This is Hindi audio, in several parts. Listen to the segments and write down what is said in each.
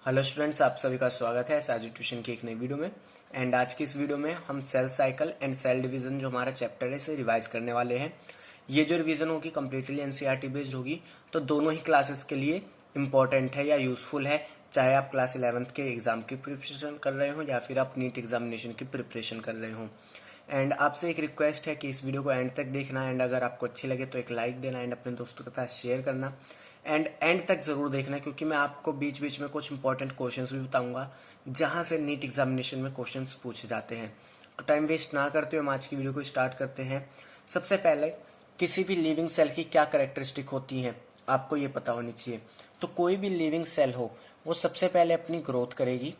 हेलो स्टूडेंट्स, आप सभी का स्वागत है साजी ट्यूशन की एक नई वीडियो में। एंड आज की इस वीडियो में हम cell cycle and cell division जो हमारा चैप्टर है इसे रिवाइज करने वाले हैं। ये जो रिवीजन होगी कम्प्लीटली एनसीईआरटी बेस्ड होगी, तो दोनों ही क्लासेस के लिए इंपॉर्टेंट है या यूजफुल है, चाहे आप क्लास 11th के एग्जाम की प्रिपरेशन कर रहे हो या फिर आप नीट एग्जामिनेशन की प्रिपरेशन कर रहे हो। एंड आपसे एक रिक्वेस्ट है कि इस वीडियो को एंड तक देखना, एंड अगर आपको अच्छी लगे तो एक लाइक देना एंड अपने दोस्तों के साथ शेयर करना। एंड तक जरूर देखना, क्योंकि मैं आपको बीच बीच में कुछ इंपॉर्टेंट क्वेश्चंस भी बताऊंगा जहां से नीट एग्जामिनेशन में क्वेश्चंस पूछे जाते हैं। तो टाइम वेस्ट ना करते हुए हम आज की वीडियो को स्टार्ट करते हैं। सबसे पहले, किसी भी लिविंग सेल की क्या कैरेक्टरिस्टिक होती है आपको ये पता होनी चाहिए। तो कोई भी लिविंग सेल हो वो सबसे पहले अपनी ग्रोथ करेगी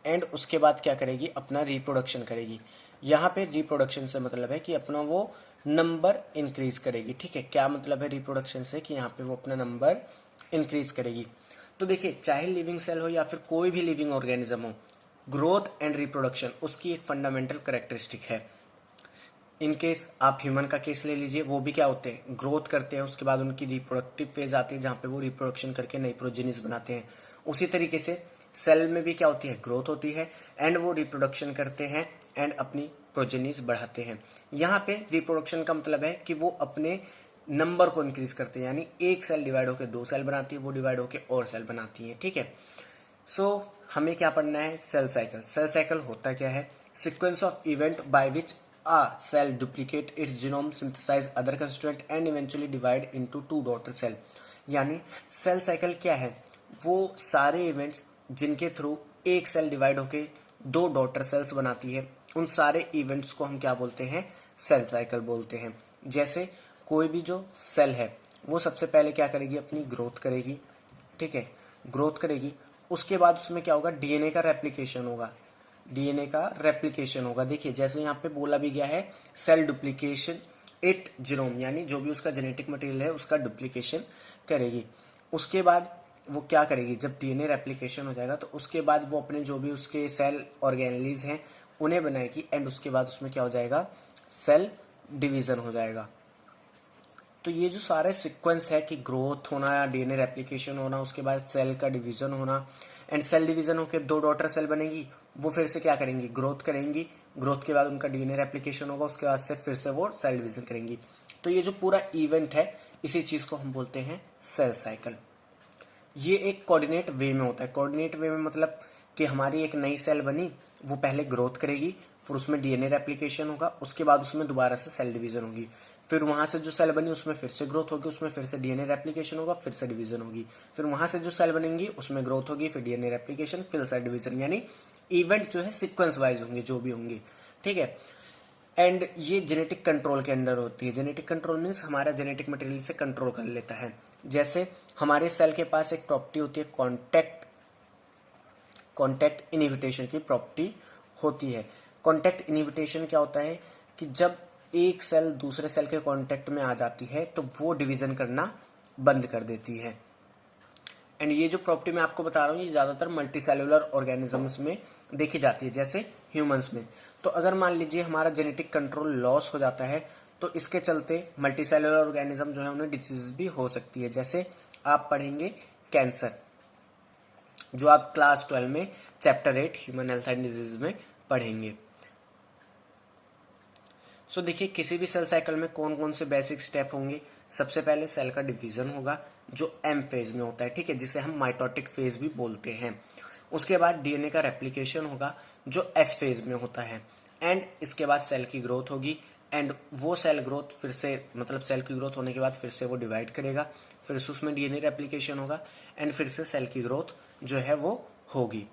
एंड उसके बाद क्या करेगी, अपना रिप्रोडक्शन करेगी। यहाँ पे रिप्रोडक्शन से मतलब है कि अपना वो नंबर इंक्रीज करेगी। ठीक है, क्या मतलब है रिप्रोडक्शन से, कि यहाँ पे वो अपना नंबर इंक्रीज करेगी। तो देखिए, चाहे लिविंग सेल हो या फिर कोई भी लिविंग ऑर्गेनिज्म हो, ग्रोथ एंड रिप्रोडक्शन उसकी एक फंडामेंटल कैरेक्टरिस्टिक है। इन केस आप ह्यूमन का केस ले लीजिए, वो भी क्या होते हैं, ग्रोथ करते हैं, उसके बाद उनकी रिप्रोडक्टिव फेज आती है जहाँ पे वो रिप्रोडक्शन करके नई प्रोजेनिस बनाते हैं। उसी तरीके से सेल में भी क्या होती है, ग्रोथ होती है एंड वो रिप्रोडक्शन करते हैं एंड अपनी प्रोजेनिस बढ़ाते हैं। यहाँ पे रिप्रोडक्शन का मतलब है कि वो अपने नंबर को इंक्रीज करते हैं, यानी एक सेल डिवाइड होकर दो सेल बनाती है, वो डिवाइड होकर और सेल बनाती है। ठीक है, सो हमें क्या पढ़ना है, सेल साइकिल। सेल साइकिल होता क्या है, sequence of event by which a cell duplicate its genome, synthesize other constituent and eventually divide into two daughter cell। यानी सेल साइकिल क्या है, वो सारे इवेंट्स जिनके थ्रू एक सेल डिवाइड होके दो डॉटर सेल्स बनाती है, उन सारे इवेंट्स को हम क्या बोलते हैं, सेल साइकिल बोलते हैं। जैसे कोई भी जो सेल है वो सबसे पहले क्या करेगी, अपनी ग्रोथ करेगी। ठीक है, ग्रोथ करेगी, उसके बाद उसमें क्या होगा, डीएनए का रेप्लिकेशन होगा। डीएनए का रेप्लिकेशन होगा। देखिए, जैसे यहाँ पे बोला भी गया है, सेल डुप्लीकेशन इट जीनोम, यानी जो भी उसका जेनेटिक मटेरियल है उसका डुप्लीकेशन करेगी। उसके बाद वो क्या करेगी, जब डीएनए रेप्लिकेशन हो जाएगा तो उसके बाद वो अपने जो भी उसके सेल ऑर्गेनेलीज हैं उन्हें बनाएगी एंड उसके बाद उसमें क्या हो जाएगा, सेल डिवीजन हो जाएगा। तो ये जो सारे सीक्वेंस है कि ग्रोथ होना या डीएनए रेप्लिकेशन होना, उसके बाद सेल का डिवीजन होना एंड सेल डिवीजन होकर दो डॉटर सेल बनेगी, वो फिर से क्या करेंगी, ग्रोथ करेंगी। ग्रोथ के बाद उनका डीएनए रेप्लिकेशन होगा, उसके बाद से फिर से वो सेल डिवीजन करेंगी। तो ये जो पूरा इवेंट है, इसी चीज को हम बोलते हैं सेल साइकिल। ये एक कोऑर्डिनेट वे में होता है। कोऑर्डिनेट वे में मतलब कि हमारी एक नई सेल बनी, वो पहले ग्रोथ करेगी, फिर उसमें डीएनए रेप्लिकेशन होगा, उसके बाद उसमें दोबारा से सेल डिवीजन होगी, फिर वहां से जो सेल बनी उसमें फिर से ग्रोथ होगी, उसमें फिर से डीएनए रेप्लिकेशन होगा, फिर से डिवीजन होगी, फिर वहां से जो सेल बनेंगी उसमें ग्रोथ होगी, फिर डीएनए रेप्लिकेशन, फिर सेल डिवीजन। यानी इवेंट जो है सीक्वेंस वाइज होंगे, जो भी होंगे। ठीक है, एंड ये जेनेटिक कंट्रोल के अंडर होती है। जेनेटिक कंट्रोल मीन्स हमारा जेनेटिक मटेरियल से कंट्रोल कर लेता है। जैसे हमारे सेल के पास एक प्रॉपर्टी होती है, कॉन्टैक्ट इनहिबिटेशन की प्रॉपर्टी होती है। कॉन्टैक्ट इनहिबिटेशन क्या होता है कि जब एक सेल दूसरे सेल के कॉन्टैक्ट में आ जाती है तो वो डिवीजन करना बंद कर देती है। एंड ये जो प्रॉपर्टी मैं आपको बता रहा हूँ, ये ज्यादातर मल्टीसेलुलर ऑर्गेनिजम्स में देखी जाती है, जैसे ह्यूमंस में। तो अगर मान लीजिए हमारा जेनेटिक कंट्रोल लॉस हो जाता है, तो इसके चलते मल्टीसेलुलर ऑर्गेनिज्म जो है उन्हें डिजीज भी हो सकती है। जैसे आप पढ़ेंगे कैंसर, जो आप क्लास 12 में chapter 8 human health and disease में पढ़ेंगे। सो देखिए, किसी भी सेल साइकिल में कौन कौन से बेसिक स्टेप होंगे। सबसे पहले सेल का डिवीजन होगा जो एम फेज में होता है, ठीक है, जिसे हम माइटोटिक फेज भी बोलते हैं। उसके बाद डीएनए का रेप्लिकेशन होगा जो एस फेज में होता है, एंड इसके बाद सेल की ग्रोथ होगी एंड वो सेल ग्रोथ फिर से मतलब सेल की ग्रोथ होने के बाद फिर से वो डिवाइड करेगा, फिर से उसमें डीएनए रेप्लिकेशन होगा एंड फिर से सेल की ग्रोथ जो है वो होगी।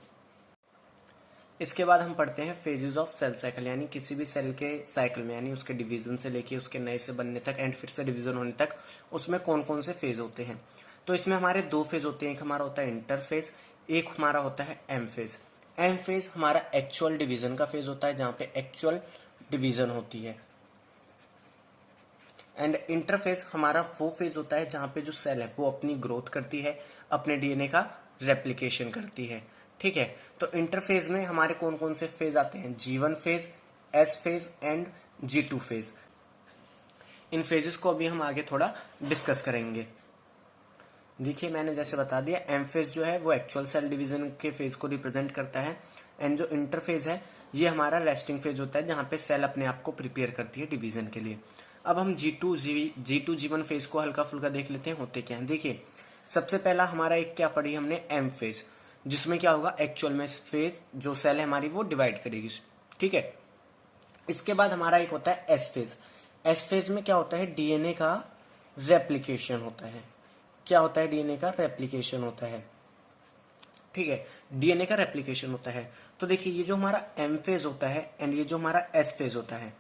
इसके बाद हम पढ़ते हैं फेजेस ऑफ सेल साइकिल, यानी किसी भी सेल के साइकिल में, यानी उसके डिवीजन से लेके उसके नए से बनने तक एंड फिर से डिवीजन होने तक उसमें कौन कौन से फेज होते हैं। तो इसमें हमारे दो फेज होते हैं, एक हमारा होता है इंटरफेज, एक हमारा होता है एम फेज। एम फेज हमारा एक्चुअल डिवीजन का फेज होता है, जहां पे एक्चुअल डिवीजन होती है। एंड इंटरफेज हमारा वो फेज होता है जहां पे जो सेल है वो अपनी ग्रोथ करती है, अपने डीएनए का रेप्लिकेशन करती है। ठीक है, तो इंटरफेज में हमारे कौन कौन से फेज आते हैं, G1 phase, S phase and G2 phase. In phases को अभी हम आगे थोड़ा डिस्कस करेंगे। देखिए मैंने जैसे बता दिया, एम फेज जो है वो एक्चुअल सेल डिवीजन के फेज को रिप्रेजेंट करता है, एंड जो इंटरफेज है ये हमारा रेस्टिंग फेज होता है, जहाँ पे सेल अपने आप को प्रिपेयर करती है डिवीजन के लिए। अब हम G2 G1 फेज को हल्का फुल्का देख लेते हैं होते क्या है। देखिए सबसे पहला हमारा एक क्या पढ़ी हमने, एम फेज, जिसमें क्या होगा, एक्चुअल में फेज जो सेल है हमारी वो डिवाइड करेगी, ठीक है। इसके बाद हमारा एक होता है एस फेज। एस फेज में क्या होता है, डीएनए का रेप्लिकेशन होता है। क्या होता है, डीएनए का रेप्लिकेशन होता है, ठीक है, डीएनए का रेप्लिकेशन होता है। तो देखिए ये जो हमारा एम फेज होता है एंड ये जो हमारा एस फेज होता है,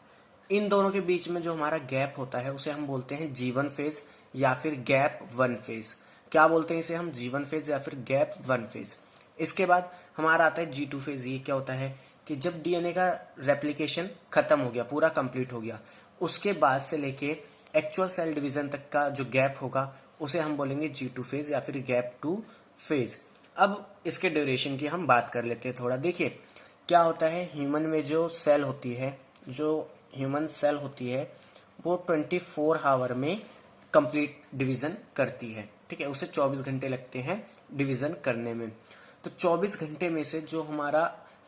इन दोनों के बीच में जो हमारा गैप होता है उसे हम बोलते हैं G1 फेज या फिर गैप 1 फेज। क्या बोलते हैं इसे हम, G1 फेज या फिर गैप 1 फेज। इसके बाद हमारा आता है G2 फेज। ये क्या होता है कि जब डीएनए का रेप्लिकेशन खत्म हो गया, पूरा कंप्लीट हो गया, उसके बाद से लेके एक्चुअल सेल डिवीजन तक का जो गैप होगा उसे हम बोलेंगे G2 फेज या फिर गैप 2 फेज। अब इसके ड्यूरेशन की हम बात कर लेते हैं थोड़ा। देखिए क्या होता है, ह्यूमन में जो सेल होती है, जो ह्यूमन सेल होती है वो 24 आवर में कंप्लीट डिवीजन करती है, ठीक है, उसे 24 घंटे लगते हैं डिवीजन करने में। तो 24 घंटे में से जो हमारा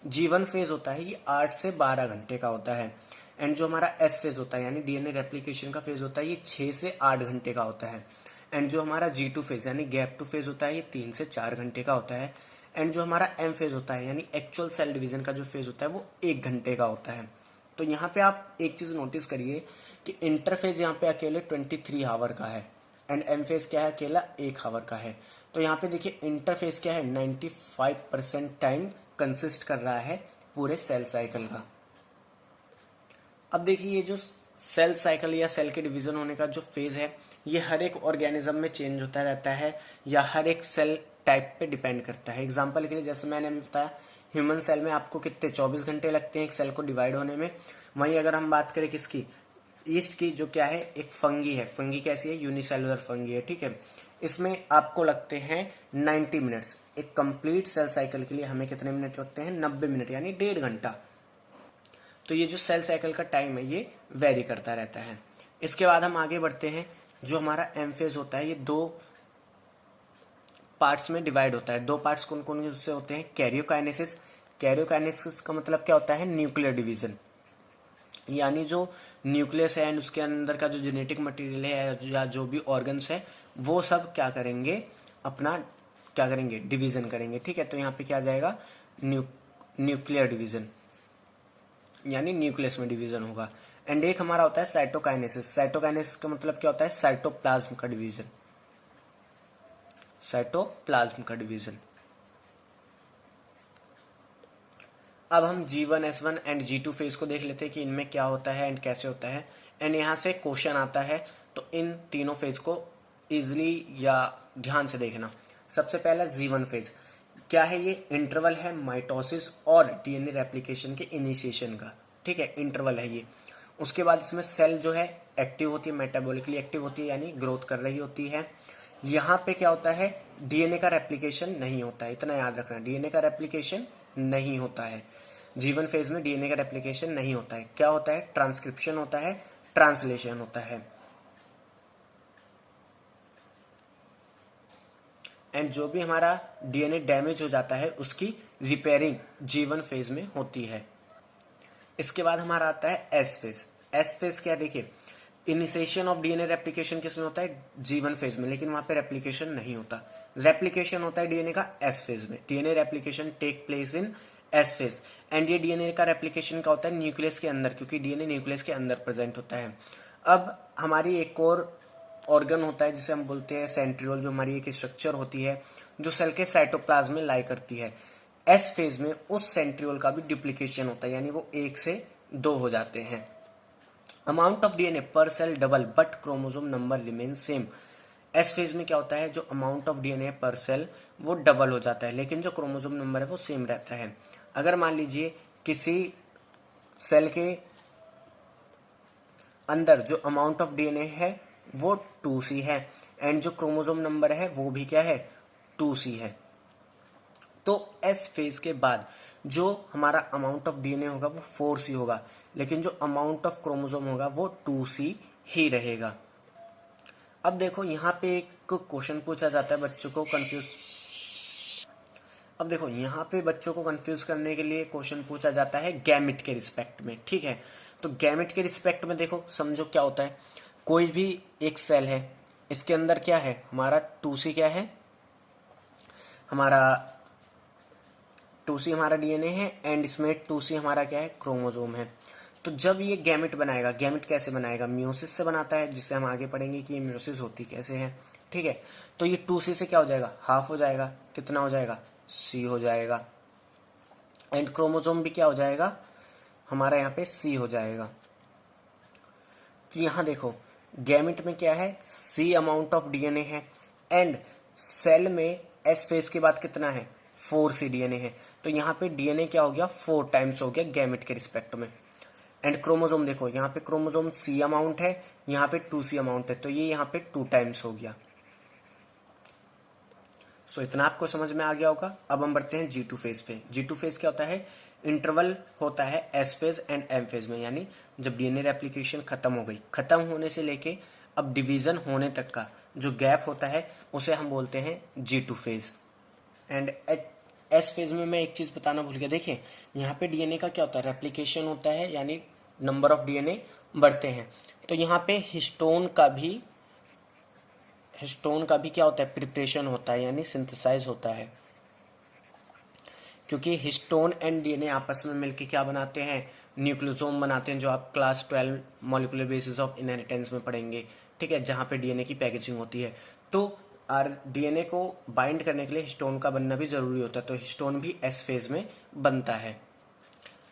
G1 फेज होता है ये 8 से 12 घंटे का होता है, एंड जो हमारा एस फेज होता है यानी डीएनए रेप्लिकेशन का फेज होता है ये 6 से 8 घंटे का होता है, एंड जो हमारा G2 फेज यानी गैप 2 फेज होता है ये 3 से 4 घंटे का होता है, एंड जो हमारा एम फेज होता है यानी एक्चुअल सेल डिवीजन का जो फेज होता है वो 1 घंटे का होता है। तो यहाँ पे आप एक चीज नोटिस करिए कि इंटरफेज यहाँ पे अकेले 23 आवर का है, एंड एम फेज क्या है, अकेला 1 आवर का है। तो यहाँ पे देखिए इंटरफेज क्या है, 95% टाइम कंसिस्ट कर रहा है पूरे सेल साइकिल का। अब देखिए ये जो सेल साइकिल या सेल के डिवीजन होने का जो फेज है ये हर एक ऑर्गेनिज्म में चेंज होता रहता है या हर एक सेल टाइप पे डिपेंड करता है। एग्जांपल के लिए जैसे मैंने अभी बताया, ह्यूमन सेल में आपको कितने 24 घंटे लगते हैं एक सेल को डिवाइड होने में। वहीं अगर हम बात करें किसकी, ईस्ट की, जो क्या है एक फंगी है। फंगी कैसी है, यूनिसेलुलर फंगी है, ठीक है। इसमें आपको लगते हैं 90 मिनट्स। एक कंप्लीट सेल साइकिल के लिए हमें कितने मिनट लगते हैं, 90 मिनट यानी 1.5 घंटा। तो ये जो सेल साइकिल का टाइम है ये वेरी करता रहता है। इसके बाद हम आगे बढ़ते हैं। जो हमारा एम फेज होता है ये 2 पार्ट्स में डिवाइड होता है। 2 पार्ट्स कौन कौन से होते हैं, कैरियोकाइनेसिस। कैरियोकाइनेसिस का मतलब क्या होता है, न्यूक्लियर डिवीजन, यानी जो न्यूक्लियस है एंड उसके अंदर का जो जेनेटिक मटेरियल है या जो भी ऑर्गन्स है वो सब क्या करेंगे, अपना क्या करेंगे, डिवीजन करेंगे, ठीक है। तो यहाँ पे क्या आ जाएगा, न्यूक्लियर डिवीजन यानी न्यूक्लियस में डिवीजन होगा। एंड एक हमारा होता है साइटोकाइनेसिस। साइटोकाइनेसिस का मतलब क्या होता है, साइटोप्लाज्म का डिवीजन, साइटोप्लाज्म का डिवीजन। अब हम G1, S1 and G2 phase को देख लेते हैं कि इनमें क्या होता है एंड कैसे होता है। एंड यहाँ से क्वेश्चन आता है तो इन तीनों फेज को इजिली या ध्यान से देखना। सबसे पहला G1 फेज क्या है, ये इंटरवल है माइटोसिस और डीएनए रेप्लिकेशन के इनिशिएशन का, ठीक है, इंटरवल है ये। उसके बाद इसमें सेल जो है एक्टिव होती है, मेटाबॉलिकली एक्टिव होती है यानी ग्रोथ कर रही होती है। यहाँ पे क्या होता है, डीएनए का रेप्लिकेशन नहीं होता है, इतना याद रखना, डीएनए का रेप्लिकेशन नहीं होता है। G1 फेज में डीएनए का रेप्लिकेशन नहीं होता है। क्या होता है, ट्रांसक्रिप्शन होता है, ट्रांसलेशन होता है। एंड जो भी हमारा डीएनए डैमेज हो जाता है उसकी रिपेयरिंग G1 फेज में होती है। इसके बाद हमारा आता है एस फेज। एस फेज क्या, देखिए इनिशिएशन ऑफ डीएनए रेप्लिकेशन किसमें होता है, G1 फेज में, लेकिन वहां पे रेप्लिकेशन नहीं होता। रेप्लिकेशन होता है डीएनए का एस फेज में। DNA replication take place in S phase. And ये डीएनए का रेप्लिकेशन का होता है न्यूक्लियस के अंदर, क्योंकि डीएनए न्यूक्लियस के अंदर प्रेजेंट होता है। अब हमारी एक और ऑर्गन होता है जिसे हम बोलते हैं सेंट्रियोल, जो हमारी एक स्ट्रक्चर होती है जो सेल के साइटोप्लाज्म में लाई करती है। एस फेज में उस सेंट्रियोल का भी डुप्लीकेशन होता है, यानी वो 1 से 2 हो जाते हैं। Amount of DNA per cell double but chromosome number remain same. S phase में क्या होता है, जो amount of DNA per cell वो डबल हो जाता है, लेकिन जो क्रोमोसोम नंबर है वो सेम रहता है। अगर मान लीजिए किसी सेल के अंदर जो अमाउंट ऑफ डीएनए है वो 2C है एंड जो क्रोमोसोम नंबर है वो भी क्या है, 2C है, तो एस फेज के बाद जो हमारा अमाउंट ऑफ डीएनए होगा वो 4C होगा, लेकिन जो अमाउंट ऑफ क्रोमोसोम होगा वो 2C ही रहेगा। अब देखो यहाँ पे एक एक क्वेश्चन पूछा जाता है बच्चों को कंफ्यूज। अब देखो यहाँ पे बच्चों को कंफ्यूज करने के लिए क्वेश्चन पूछा जाता है गैमेट के रिस्पेक्ट में, ठीक है। तो गैमेट के रिस्पेक्ट में देखो समझो क्या होता है, कोई भी एक सेल है, इसके अंदर क्या है हमारा 2C क्या है, हमारा 2C हमारा डीएनए है, एंड इसमें 2C हमारा क्या है, क्रोमोसोम है। तो जब ये गैमेट बनाएगा, गैमेट कैसे बनाएगा, मियोसिस से बनाता है, जिससे हम आगे पढ़ेंगे कि ये मियोसिस होती कैसे है, ठीक है। तो ये 2C से क्या हो जाएगा, हाफ हो जाएगा, कितना हो जाएगा, C हो जाएगा, एंड क्रोमोसोम भी क्या हो जाएगा हमारा यहाँ पे C हो जाएगा। तो यहाँ देखो गैमेट में क्या है, C अमाउंट ऑफ डीएनए है, एंड सेल में S फेज के बाद कितना है, 4C डीएनए है। तो यहाँ पे डीएनए क्या हो गया, 4 टाइम्स हो गया गैमेट के रिस्पेक्ट में। एंड क्रोमोसोम देखो यहाँ पे क्रोमोसोम C अमाउंट है, यहाँ पे 2C अमाउंट है, तो ये यहाँ पे 2 टाइम्स हो गया। सो इतना आपको समझ में आ गया होगा। अब हम बढ़ते हैं G2 फेज पे। G2 फेज क्या होता है, इंटरवल होता है S phase and M phase में, यानी जब डीएनए रेप्लिकेशन खत्म हो गई, खत्म होने से लेके अब डिवीजन होने तक का जो गैप होता है उसे हम बोलते हैं G2 phase. And S phase में मैं एक चीज बताना भूल गया, देखिए यहाँ पे डीएनए का क्या होता है, रेप्लिकेशन होता है, यानी नंबर ऑफ डीएनए बढ़ते हैं। तो यहाँ पे हिस्टोन का भी क्या होता है, प्रिपरेशन होता है, यानी सिंथेसाइज होता है, क्योंकि हिस्टोन एंड डीएनए आपस में मिलकर क्या बनाते हैं, न्यूक्लियोसोम बनाते हैं, जो आप class 12 molecular basis of inheritance में पढ़ेंगे, ठीक है, जहां पे डीएनए की पैकेजिंग होती है। तो डीएनए को बाइंड करने के लिए हिस्टोन का बनना भी जरूरी होता है, तो हिस्टोन भी एस फेज में बनता है।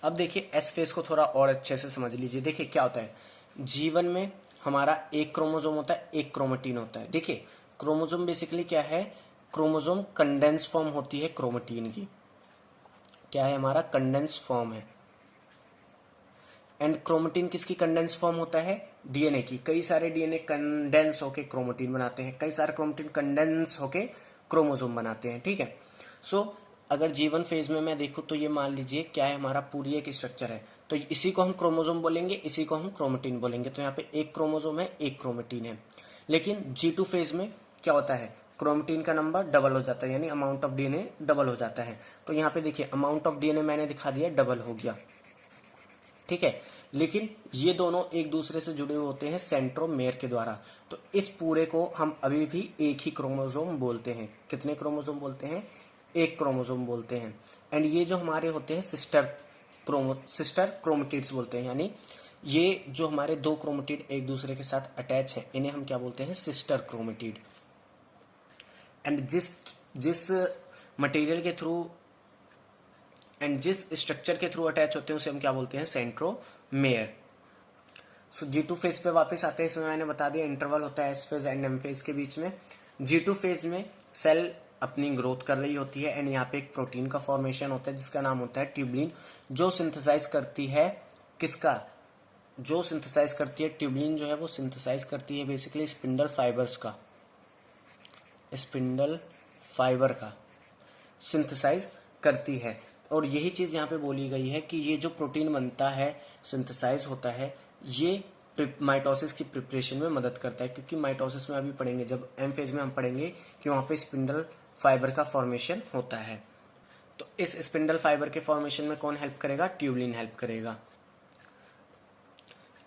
अब देखिए एस फेज को थोड़ा और अच्छे से समझ लीजिए। देखिए क्या होता है, जीवन में हमारा एक क्रोमोसोम होता है, एक क्रोमेटिन होता है। देखिए क्रोमोसोम बेसिकली क्या है, क्रोमोसोम कंडेंस फॉर्म होती है क्रोमेटिन की, क्या है हमारा, कंडेंस फॉर्म है। एंड क्रोमेटिन किसकी कंडेंस फॉर्म होता है, डीएनए की। कई सारे डीएनए कंडेंस होके क्रोमेटिन बनाते हैं, कई सारे क्रोमेटिन कंडेंस होके क्रोमोसोम बनाते हैं, ठीक है। सो अगर जीवन फेज में मैं देखूं तो ये मान लीजिए क्या है, हमारा पूरी एक स्ट्रक्चर है, तो इसी को हम क्रोमोसोम बोलेंगे, इसी को हम क्रोमेटिन बोलेंगे। तो यहाँ पे एक क्रोमोसोम है, एक क्रोमेटिन है। लेकिन G2 फेज में क्या होता है, क्रोमेटिन का नंबर डबल हो जाता है, यानी अमाउंट ऑफ डीएनए डबल हो जाता है। तो यहाँ पे देखिए अमाउंट ऑफ डीएनए मैंने दिखा दिया, डबल हो गया, ठीक है। लेकिन ये दोनों एक दूसरे से जुड़े होते हैं सेंट्रोमेयर के द्वारा। तो इस पूरे को हम अभी भी एक ही क्रोमोसोम बोलते हैं। कितने क्रोमोसोम बोलते हैं, एक क्रोमोसोम बोलते हैं। एंड ये जो हमारे होते हैं सिस्टर क्रोमेटिड्स बोलते हैं, यानी ये जो हमारे दो क्रोमेटिड एक दूसरे के साथ अटैच हैं, इन्हें हम क्या बोलते हैं, सिस्टर क्रोमेटिड। एंड जिस मटेरियल के थ्रू एंड जिस स्ट्रक्चर के थ्रू अटैच होते हैं उसे हम क्या बोलते हैं, सेंट्रोमेयर। सो G2 फेज पे वापस आते हैं। इसमें मैंने बता दिया इंटरवल होता है S phase and M phase के बीच में। G2 फेज में सेल अपनी ग्रोथ कर रही होती है, एंड यहाँ पे एक प्रोटीन का फॉर्मेशन होता है जिसका नाम होता है ट्यूबलिन, जो सिंथेसाइज करती है किसका, जो सिंथेसाइज करती है ट्यूबलिन जो है वो सिंथेसाइज करती है बेसिकली स्पिंडल फाइबर का सिंथेसाइज करती है। और यही चीज यहाँ पे बोली गई है कि ये जो प्रोटीन बनता है, सिंथेसाइज होता है, ये माइटोसिस की प्रिपरेशन में मदद करता है। क्योंकि माइटोसिस में अभी पढ़ेंगे, जब एम फेज में हम पढ़ेंगे कि वहां पे स्पिंडल फाइबर का फॉर्मेशन होता है। तो इस स्पिंडल फाइबर के फॉर्मेशन में कौन हेल्प करेगा, ट्यूबलिन हेल्प करेगा।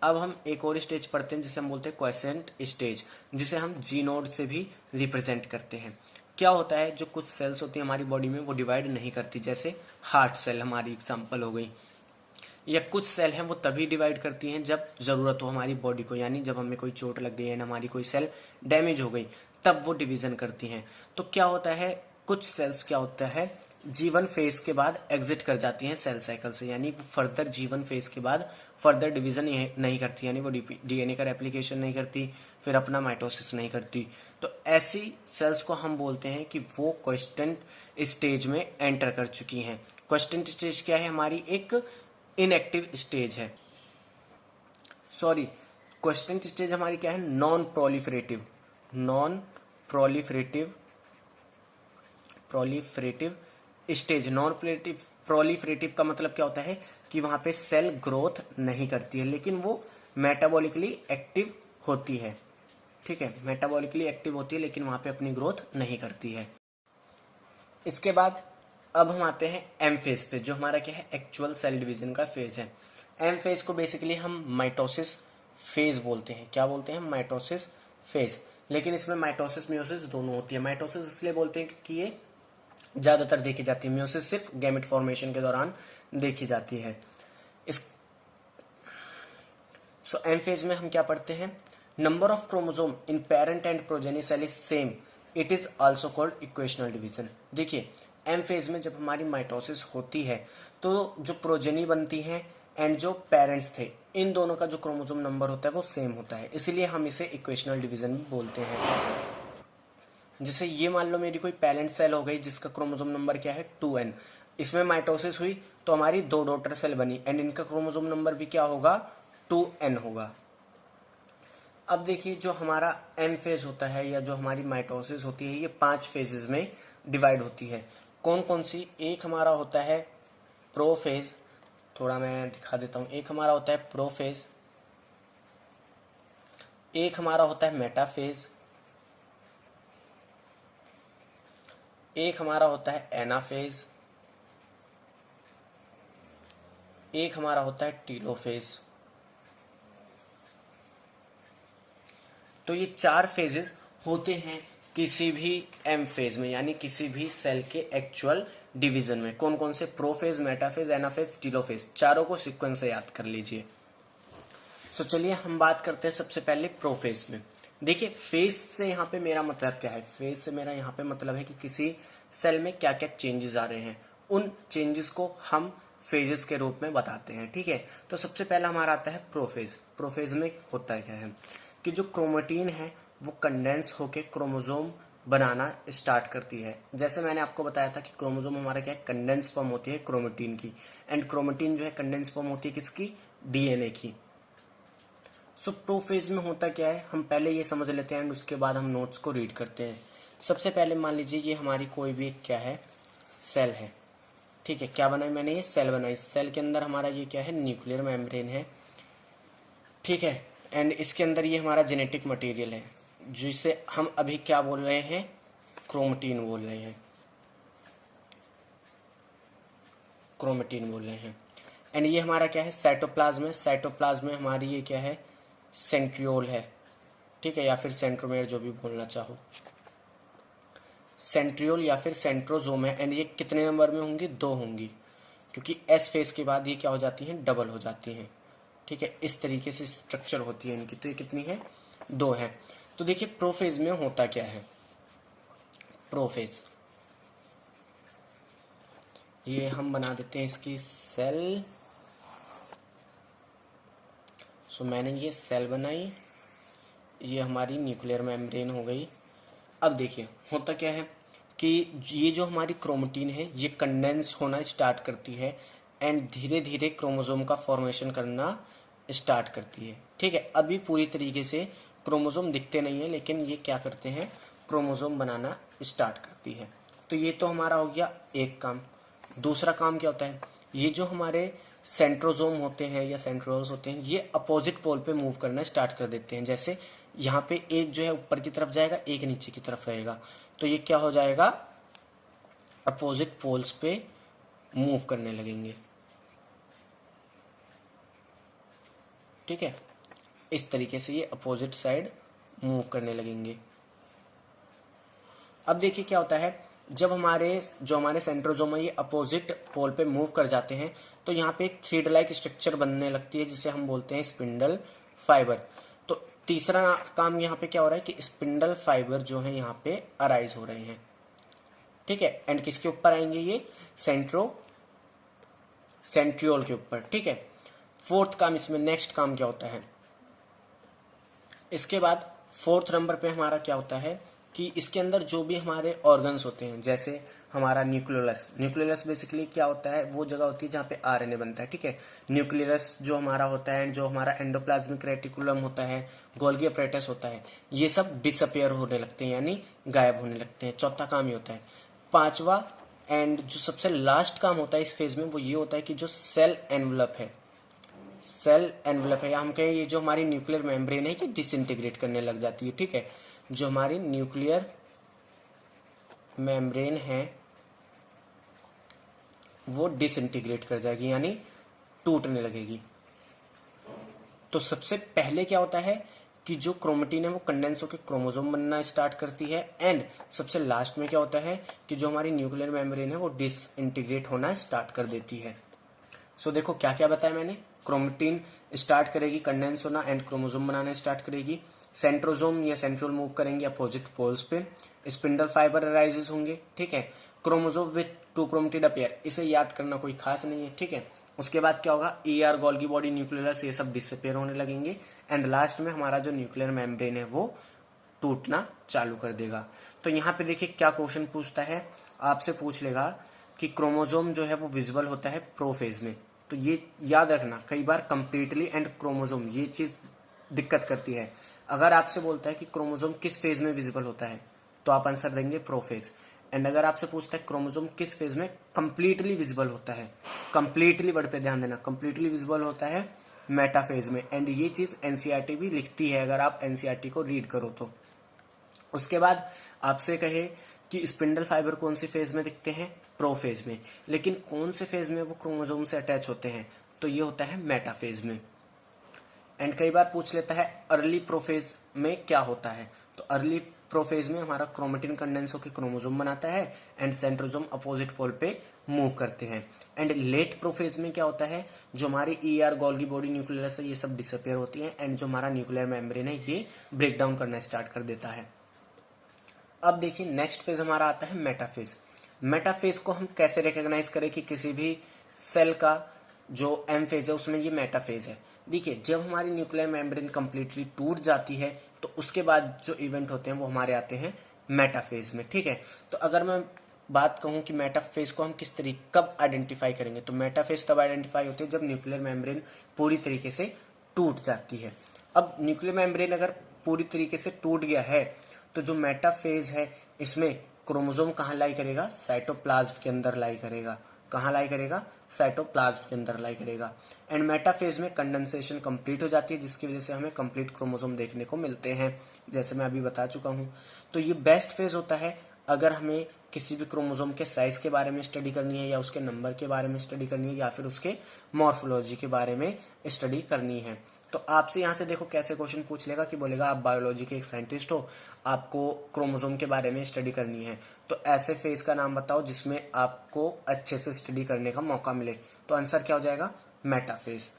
अब हम एक और स्टेज पढ़ते हैं जिसे हम बोलते हैं क्वेसेंट स्टेज, जिसे हम जी नोड से भी रिप्रेजेंट करते हैं। क्या होता है, जो कुछ सेल्स होती है हमारी बॉडी में वो डिवाइड नहीं करती, जैसे हार्ट सेल हमारी एग्जांपल हो गई, या कुछ सेल हैं वो तभी डिवाइड करती हैं जब जरूरत हो हमारी बॉडी को, यानी जब हमें कोई चोट लग गई है, हमारी कोई सेल डैमेज हो गई, तब वो डिवीजन करती हैं। तो क्या होता है, कुछ सेल्स क्या होता है, जीवन फेज के बाद एग्जिट कर जाती हैं सेल साइकिल से, यानी वो फर्दर जीवन फेज के बाद फर्दर डिवीजन नहीं करती, यानी वो डीएनए का रेप्लिकेशन नहीं करती, फिर अपना माइटोसिस नहीं करती। तो ऐसी सेल्स को हम बोलते हैं कि वो क्वेश्चन स्टेज में एंटर कर चुकी हैं। क्वेश्चन स्टेज क्या है, हमारी एक इनएक्टिव स्टेज है। सॉरी, क्वेश्चन स्टेज हमारी क्या है, non proliferative stage. Non proliferative का मतलब क्या होता है कि वहां पे सेल ग्रोथ नहीं करती है, लेकिन वो मेटाबॉलिकली एक्टिव होती है। ठीक है, मेटाबॉलिकली एक्टिव होती है लेकिन वहाँ पे अपनी ग्रोथ नहीं करती है। इसके बाद अब हम आते हैं एम फेज पे, जो हमारा क्या है, एक्चुअल सेल डिवीजन का फेज है। एम फेज को बेसिकली हम माइटोसिस फेज बोलते हैं। क्या बोलते हैं? Mitosis phase. लेकिन इसमें माइटोसिस मियोसिस दोनों होती है। माइटोसिस इसलिए बोलते हैं क्योंकि ये ज्यादातर देखी जाती है, मियोसिस सिर्फ गैमेट फॉर्मेशन के दौरान देखी जाती है। इस सो एम फेज में हम क्या पढ़ते हैं? Number of chromosome in parent and progeny cell is same, it is also called equational division. देखिए, एम फेज में जब हमारी माइटोसिस होती है तो जो प्रोजेनी बनती है एंड जो पेरेंट्स थे, इन दोनों का जो क्रोमोसोम नंबर होता है वो सेम होता है, इसीलिए हम इसे इक्वेशनल डिवीजन भी बोलते हैं। जैसे ये मान लो मेरी कोई पेरेंट सेल हो गई जिसका क्रोमोसोम नंबर क्या है, 2n। इसमें माइटोसिस हुई तो हमारी 2 डॉटर सेल बनी एंड इनका क्रोमोसोम नंबर भी क्या होगा, 2n होगा। अब देखिए, जो हमारा एम फेज होता है या जो हमारी माइटोसिस होती है, ये 5 फेजेस में डिवाइड होती है। कौन कौन सी? एक हमारा होता है प्रोफेज, थोड़ा मैं दिखा देता हूं। एक हमारा होता है प्रोफेज, एक हमारा होता है मेटाफेज, एक हमारा होता है एनाफेज, एक हमारा होता है टीलोफेज। तो ये 4 फेजेस होते हैं किसी भी एम फेज में, यानी किसी भी सेल के एक्चुअल डिवीजन में। कौन कौन से? Prophase, metaphase, anaphase, telophase. चारों को सीक्वेंस से याद कर लीजिए। सो चलिए हम बात करते हैं सबसे पहले प्रोफेज में। देखिए, फेज से यहाँ पे मेरा मतलब क्या है? फेज से मेरा यहाँ पे मतलब है कि किसी सेल में क्या क्या चेंजेस आ रहे हैं, उन चेंजेस को हम फेजेस के रूप में बताते हैं। ठीक है, तो सबसे पहला हमारा आता है प्रोफेज। प्रोफेज में होता है क्या है कि जो क्रोमेटिन है वो कंडेंस होके क्रोमोसोम बनाना स्टार्ट करती है। जैसे मैंने आपको बताया था कि क्रोमोसोम हमारा क्या है, कंडेंस फॉर्म होती है क्रोमेटिन की, एंड क्रोमेटिन जो है कंडेंस फॉर्म होती है किसकी, डीएनए की। सो प्रोफेज में होता क्या है, हम पहले ये समझ लेते हैं एंड उसके बाद हम नोट्स को रीड करते हैं। सबसे पहले मान लीजिए ये हमारी कोई भी क्या है, सेल है। ठीक है, क्या बनाई मैंने, ये सेल बनाई। सेल के अंदर हमारा ये क्या है, न्यूक्लियर मेम्ब्रेन है। ठीक है, एंड इसके अंदर ये हमारा जेनेटिक मटेरियल है, जिसे हम अभी क्या बोल रहे हैं, क्रोमेटिन बोल रहे हैं, क्रोमेटिन बोल रहे हैं। एंड ये हमारा क्या है, साइटोप्लाज्म है। साइटोप्लाज्म में हमारी ये क्या है, सेंट्रियोल है। ठीक है, या फिर सेंट्रोमेयर, जो भी बोलना चाहो, सेंट्रियोल या फिर सेंट्रोजोम है। एंड ये कितने नंबर में होंगी, 2 होंगी, क्योंकि एस फेज के बाद ये क्या हो जाती हैं, डबल हो जाती हैं। ठीक है, इस तरीके से स्ट्रक्चर होती है इनकी। तो ये कितनी है, 2 है। तो देखिए प्रोफेज में होता क्या है, प्रोफेज ये हम बना देते हैं इसकी सेल। सो मैंने ये सेल बनाई, ये हमारी न्यूक्लियर मेम्ब्रेन हो गई। अब देखिए होता क्या है कि ये जो हमारी क्रोमेटिन है ये कंडेंस होना स्टार्ट करती है एंड धीरे धीरे क्रोमोसोम का फॉर्मेशन करना स्टार्ट करती है। ठीक है, अभी पूरी तरीके से क्रोमोसोम दिखते नहीं है, लेकिन ये क्या करते हैं, क्रोमोसोम बनाना स्टार्ट करती है। तो ये तो हमारा हो गया एक काम। दूसरा काम क्या होता है, ये जो हमारे सेंट्रोजोम होते हैं या सेंट्रोल्स होते हैं, ये अपोजिट पोल पे मूव करना स्टार्ट कर देते हैं। जैसे यहाँ पे एक जो है ऊपर की तरफ जाएगा, एक नीचे की तरफ रहेगा, तो ये क्या हो जाएगा, अपोजिट पोल्स पे मूव करने लगेंगे। ठीक है, इस तरीके से ये अपोजिट साइड मूव करने लगेंगे। अब देखिए क्या होता है, जब हमारे सेंट्रोजोम है ये अपोजिट पोल पे मूव कर जाते हैं, तो यहाँ पे एक थ्रेड लाइक स्ट्रक्चर बनने लगती है जिसे हम बोलते हैं स्पिंडल फाइबर। तो तीसरा काम यहाँ पे क्या हो रहा है कि स्पिंडल फाइबर जो है यहाँ पे अराइज हो रहे हैं। ठीक है, एंड किसके ऊपर आएंगे, ये सेंट्रियोल के ऊपर। ठीक है, फोर्थ काम इसमें, नेक्स्ट काम क्या होता है, इसके बाद फोर्थ नंबर पे हमारा क्या होता है कि इसके अंदर जो भी हमारे ऑर्गन्स होते हैं, जैसे हमारा न्यूक्लियस। न्यूक्लियस बेसिकली क्या होता है, वो जगह होती है जहाँ पे आरएनए बनता है। ठीक है, न्यूक्लियस जो हमारा होता है, जो हमारा एंडोप्लाज्मिक रेटिकुलम होता है, गोल्गी अपैरेटस होता है, ये सब डिसअपियर होने लगते हैं, यानी गायब होने लगते हैं। चौथा काम ये होता है। पांचवा एंड जो सबसे लास्ट काम होता है इस फेज में, वो ये होता है कि जो सेल एनवलप है, सेल एनवेलप है, या हम कहें ये जो हमारी न्यूक्लियर मेम्ब्रेन है ये डिसइंटीग्रेट करने लग जाती है। ठीक है, जो हमारी न्यूक्लियर मेम्ब्रेन है वो डिसइंटीग्रेट कर जाएगी, यानी टूटने लगेगी। तो सबसे पहले क्या होता है कि जो क्रोमेटिन है वो कंडेंस होकर क्रोमोसोम बनना स्टार्ट करती है, एंड सबसे लास्ट में क्या होता है कि जो हमारी न्यूक्लियर मेम्ब्रेन है वो डिसइंटीग्रेट होना स्टार्ट कर देती है। सो देखो क्या क्या बताया मैंने। क्रोमेटिन स्टार्ट करेगी कंडेंस होना एंड क्रोमोसोम बनाना स्टार्ट करेगी। सेंट्रोसोम या सेंट्रोल मूव करेंगे अपोजिट पोल्स पे। स्पिंडल फाइबर अराइजेस होंगे। ठीक है, chromosome with to chromatid appear, इसे याद करना कोई खास नहीं है। ठीक है, उसके बाद क्या होगा, ER गोल्गी बॉडी न्यूक्लियस ये सब डिसअपियर होने लगेंगे, एंड लास्ट में हमारा जो न्यूक्लियर मेम्ब्रेन है वो टूटना चालू कर देगा। तो यहाँ पे देखिए क्या क्वेश्चन पूछता है, आपसे पूछ लेगा कि क्रोमोसोम जो है वो विजिबल होता है प्रोफेज में। तो ये याद रखना, कई बार कंप्लीटली एंड क्रोमोसोम ये चीज दिक्कत करती है। अगर आपसे बोलता है कि क्रोमोसोम किस फेज में विजिबल होता है तो आप आंसर देंगे प्रोफेज। एंड अगर आपसे पूछता है क्रोमोसोम किस फेज में कंप्लीटली विजिबल होता है, कंप्लीटली वर्ड पे ध्यान देना, कंप्लीटली विजिबल होता है मेटाफेज में। एंड ये चीज एनसीईआरटी भी लिखती है अगर आप एनसीईआरटी को रीड करो तो। उसके बाद आपसे कहे कि स्पिंडल फाइबर कौन सी फेज में दिखते हैं, प्रोफेज में, लेकिन कौन से फेज में वो क्रोमोसोम से अटैच होते हैं, तो ये होता है मेटाफेज में। एंड कई बार पूछ लेता है अर्ली प्रोफेज में क्या होता है, तो अर्ली प्रोफेज में हमारा क्रोमेटिन कंडेंस होकर क्रोमोसोम बनाता है एंड सेंट्रोसोम अपोजिट पोल पे मूव करते हैं। एंड लेट प्रोफेज में क्या होता है, जो हमारी ER गोल्गी बॉडी न्यूक्लियस है ये सब डिसअपियर होती है, एंड जो हमारा न्यूक्लियर मेम्ब्रेन है ये ब्रेक डाउन करना स्टार्ट कर देता है। अब देखिए नेक्स्ट फेज हमारा आता है मेटाफेज। मेटाफेज को हम कैसे रिकॉग्नाइज करें कि किसी भी सेल का जो एम फेज है उसमें ये मेटाफेज है। देखिए जब हमारी न्यूक्लियर मेम्ब्रेन कंप्लीटली टूट जाती है तो उसके बाद जो इवेंट होते हैं वो हमारे आते हैं मेटाफेज में। ठीक है, तो अगर मैं बात कहूं कि मेटाफेज को हम किस तरीके कब आइडेंटिफाई करेंगे, तो मेटाफेज तब आइडेंटिफाई होती है जब न्यूक्लियर मेम्ब्रेन पूरी तरीके से टूट जाती है। अब न्यूक्लियर मेम्ब्रेन अगर पूरी तरीके से टूट गया है तो जो मेटाफेज है इसमें क्रोमोसोम कहाँ लाई करेगा, साइटोप्लाज्म के अंदर लाई करेगा। कहाँ लाई करेगा, साइटोप्लाज्म के अंदर लाई करेगा। एंड मेटाफेज में कंडेंसेशन कंप्लीट हो जाती है जिसकी वजह से हमें कंप्लीट क्रोमोसोम देखने को मिलते हैं, जैसे मैं अभी बता चुका हूँ। तो ये बेस्ट फेज होता है अगर हमें किसी भी क्रोमोसोम के साइज के बारे में स्टडी करनी है, या उसके नंबर के बारे में स्टडी करनी है, या फिर उसके मॉर्फोलॉजी के बारे में स्टडी करनी है। तो आपसे यहाँ से देखो कैसे क्वेश्चन पूछ लेगा कि बोलेगा आप बायोलॉजी के एक साइंटिस्ट हो, आपको क्रोमोसोम के बारे में स्टडी करनी है, तो ऐसे फेज का नाम बताओ जिसमें आपको अच्छे से स्टडी करने का मौका मिले। तो आंसर क्या हो जाएगा, मेटाफेज।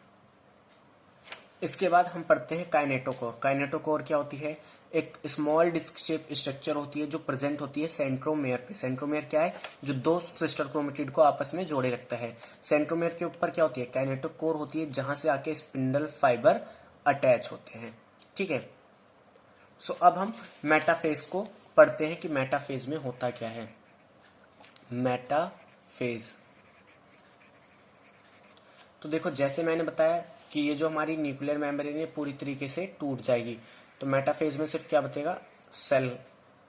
इसके बाद हम पढ़ते हैं काइनेटोकोर। काइनेटोकोर क्या होती है, एक स्मॉल डिस्क शेप स्ट्रक्चर होती है जो प्रेजेंट होती है सेंट्रोमेयर पे। सेंट्रोमेयर क्या है, जो दो सिस्टर क्रोमेटिड को आपस में जोड़े रखता है। सेंट्रोमेयर के ऊपर क्या होती है, काइनेटोकोर होती है जहां से आके स्पिंडल फाइबर अटैच होते हैं। ठीक है, सो अब हम मेटाफेज को पढ़ते हैं कि मेटाफेज में होता क्या है। मेटाफेज, तो देखो जैसे मैंने बताया कि ये जो हमारी न्यूक्लियर मेम्ब्रेन है पूरी तरीके से टूट जाएगी, तो मेटाफेज में सिर्फ क्या बचेगा, सेल।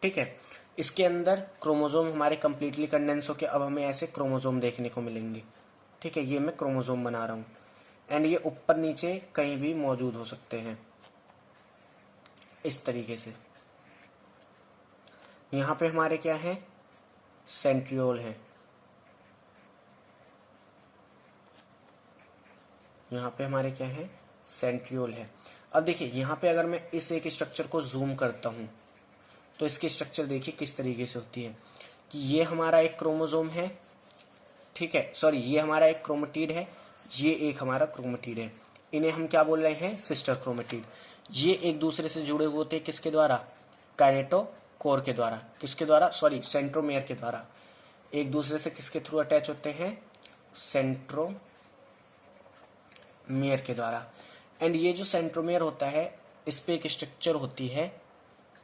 ठीक है, इसके अंदर क्रोमोसोम हमारे कंप्लीटली कंडेंस होकर अब हमें ऐसे क्रोमोसोम देखने को मिलेंगे। ठीक है, ये मैं क्रोमोसोम बना रहा हूँ, एंड ये ऊपर नीचे कहीं भी मौजूद हो सकते हैं इस तरीके से। यहाँ पे हमारे क्या है, सेंट्रियोल है, यहाँ पे हमारे क्या है, सेंट्रियोल है। अब देखिए यहाँ पे अगर मैं इस एक स्ट्रक्चर को जूम करता हूँ तो इसकी स्ट्रक्चर देखिए किस तरीके से होती है कि ये हमारा एक क्रोमोसोम है। ठीक है, सॉरी, ये हमारा एक क्रोमेटिड है, ये एक हमारा क्रोमेटिड है। इन्हें हम क्या बोल रहे हैं, सिस्टर क्रोमेटिड। ये एक दूसरे से जुड़े हुए होते हैं किसके द्वारा, काइनेटोकोर के द्वारा। किसके द्वारा, सॉरी, सेंट्रोमेयर के द्वारा। एक दूसरे से किसके थ्रू अटैच होते हैं, सेंट्रोमेयर के द्वारा। एंड ये जो सेंट्रोमेयर होता है इस पे एक स्ट्रक्चर होती है,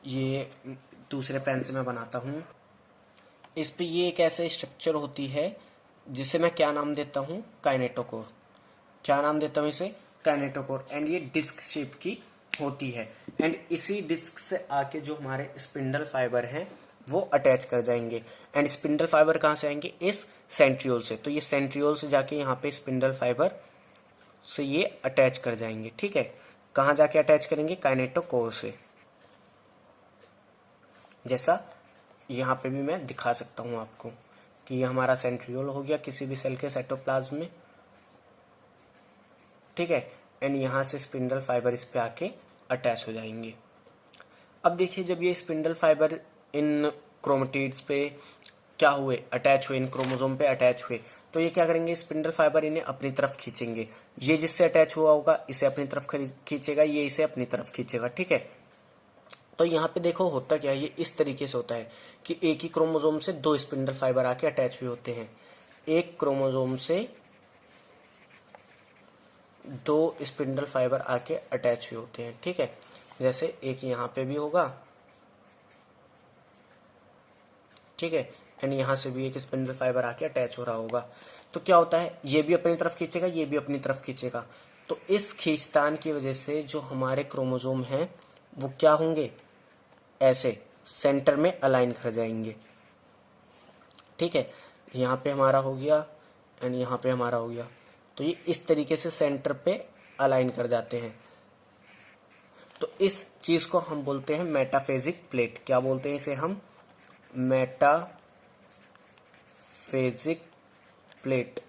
ये दूसरे पेन से मैं बनाता हूँ। इस पे ये एक ऐसे स्ट्रक्चर होती है जिसे मैं क्या नाम देता हूँ, काइनेटोकोर। क्या नाम देता हूँ इसे, काइनेटोकोर। एंड ये डिस्क शेप की होती है, एंड इसी डिस्क से आके जो हमारे स्पिंडल फाइबर हैं वो अटैच कर जाएंगे। एंड स्पिंडल फाइबर कहाँ से आएंगे, इस सेंट्रियोल से। तो ये सेंट्रियोल से जाके यहाँ पे स्पिंडल फाइबर से ये अटैच कर जाएंगे। ठीक है, कहाँ जाके अटैच करेंगे? काइनेटोकोर से। जैसा यहाँ पे भी मैं दिखा सकता हूँ आपको कि ये हमारा सेंट्रियोल हो गया किसी भी सेल के साइटोप्लाज्म में। ठीक है, एंड यहाँ से स्पिंडल फाइबर इस पे आके अटैच हो जाएंगे। अब देखिए, जब ये स्पिंडल फाइबर इन क्रोमेटिड्स पे क्या हुए, अटैच हुए, इन क्रोमोसोम पे अटैच हुए, तो ये क्या करेंगे? स्पिंडल फाइबर इन्हें अपनी तरफ खींचेंगे। ये जिससे अटैच हुआ होगा इसे अपनी तरफ खींचेगा, ये इसे अपनी तरफ खींचेगा। ठीक है, तो यहाँ पे देखो होता क्या है, ये इस तरीके से होता है कि एक ही क्रोमोसोम से दो स्पिंडल फाइबर आके अटैच हुए होते हैं। एक क्रोमोसोम से दो स्पिंडल फाइबर आके अटैच हुए होते हैं। ठीक है, जैसे एक यहाँ पे भी होगा। ठीक है, एंड यहाँ से भी एक स्पिंडल फाइबर आके अटैच हो रहा होगा। तो क्या होता है, ये भी अपनी तरफ खींचेगा, ये भी अपनी तरफ खींचेगा। तो इस खींचतान की वजह से जो हमारे क्रोमोसोम हैं वो क्या होंगे? ऐसे सेंटर में अलाइन कर जाएंगे। ठीक है, यहाँ पे हमारा हो गया एंड यहाँ पे हमारा हो गया। तो ये इस तरीके से सेंटर पे अलाइन कर जाते हैं। तो इस चीज को हम बोलते हैं मेटाफेजिक प्लेट। क्या बोलते हैं इसे हम? Metaphasic plate.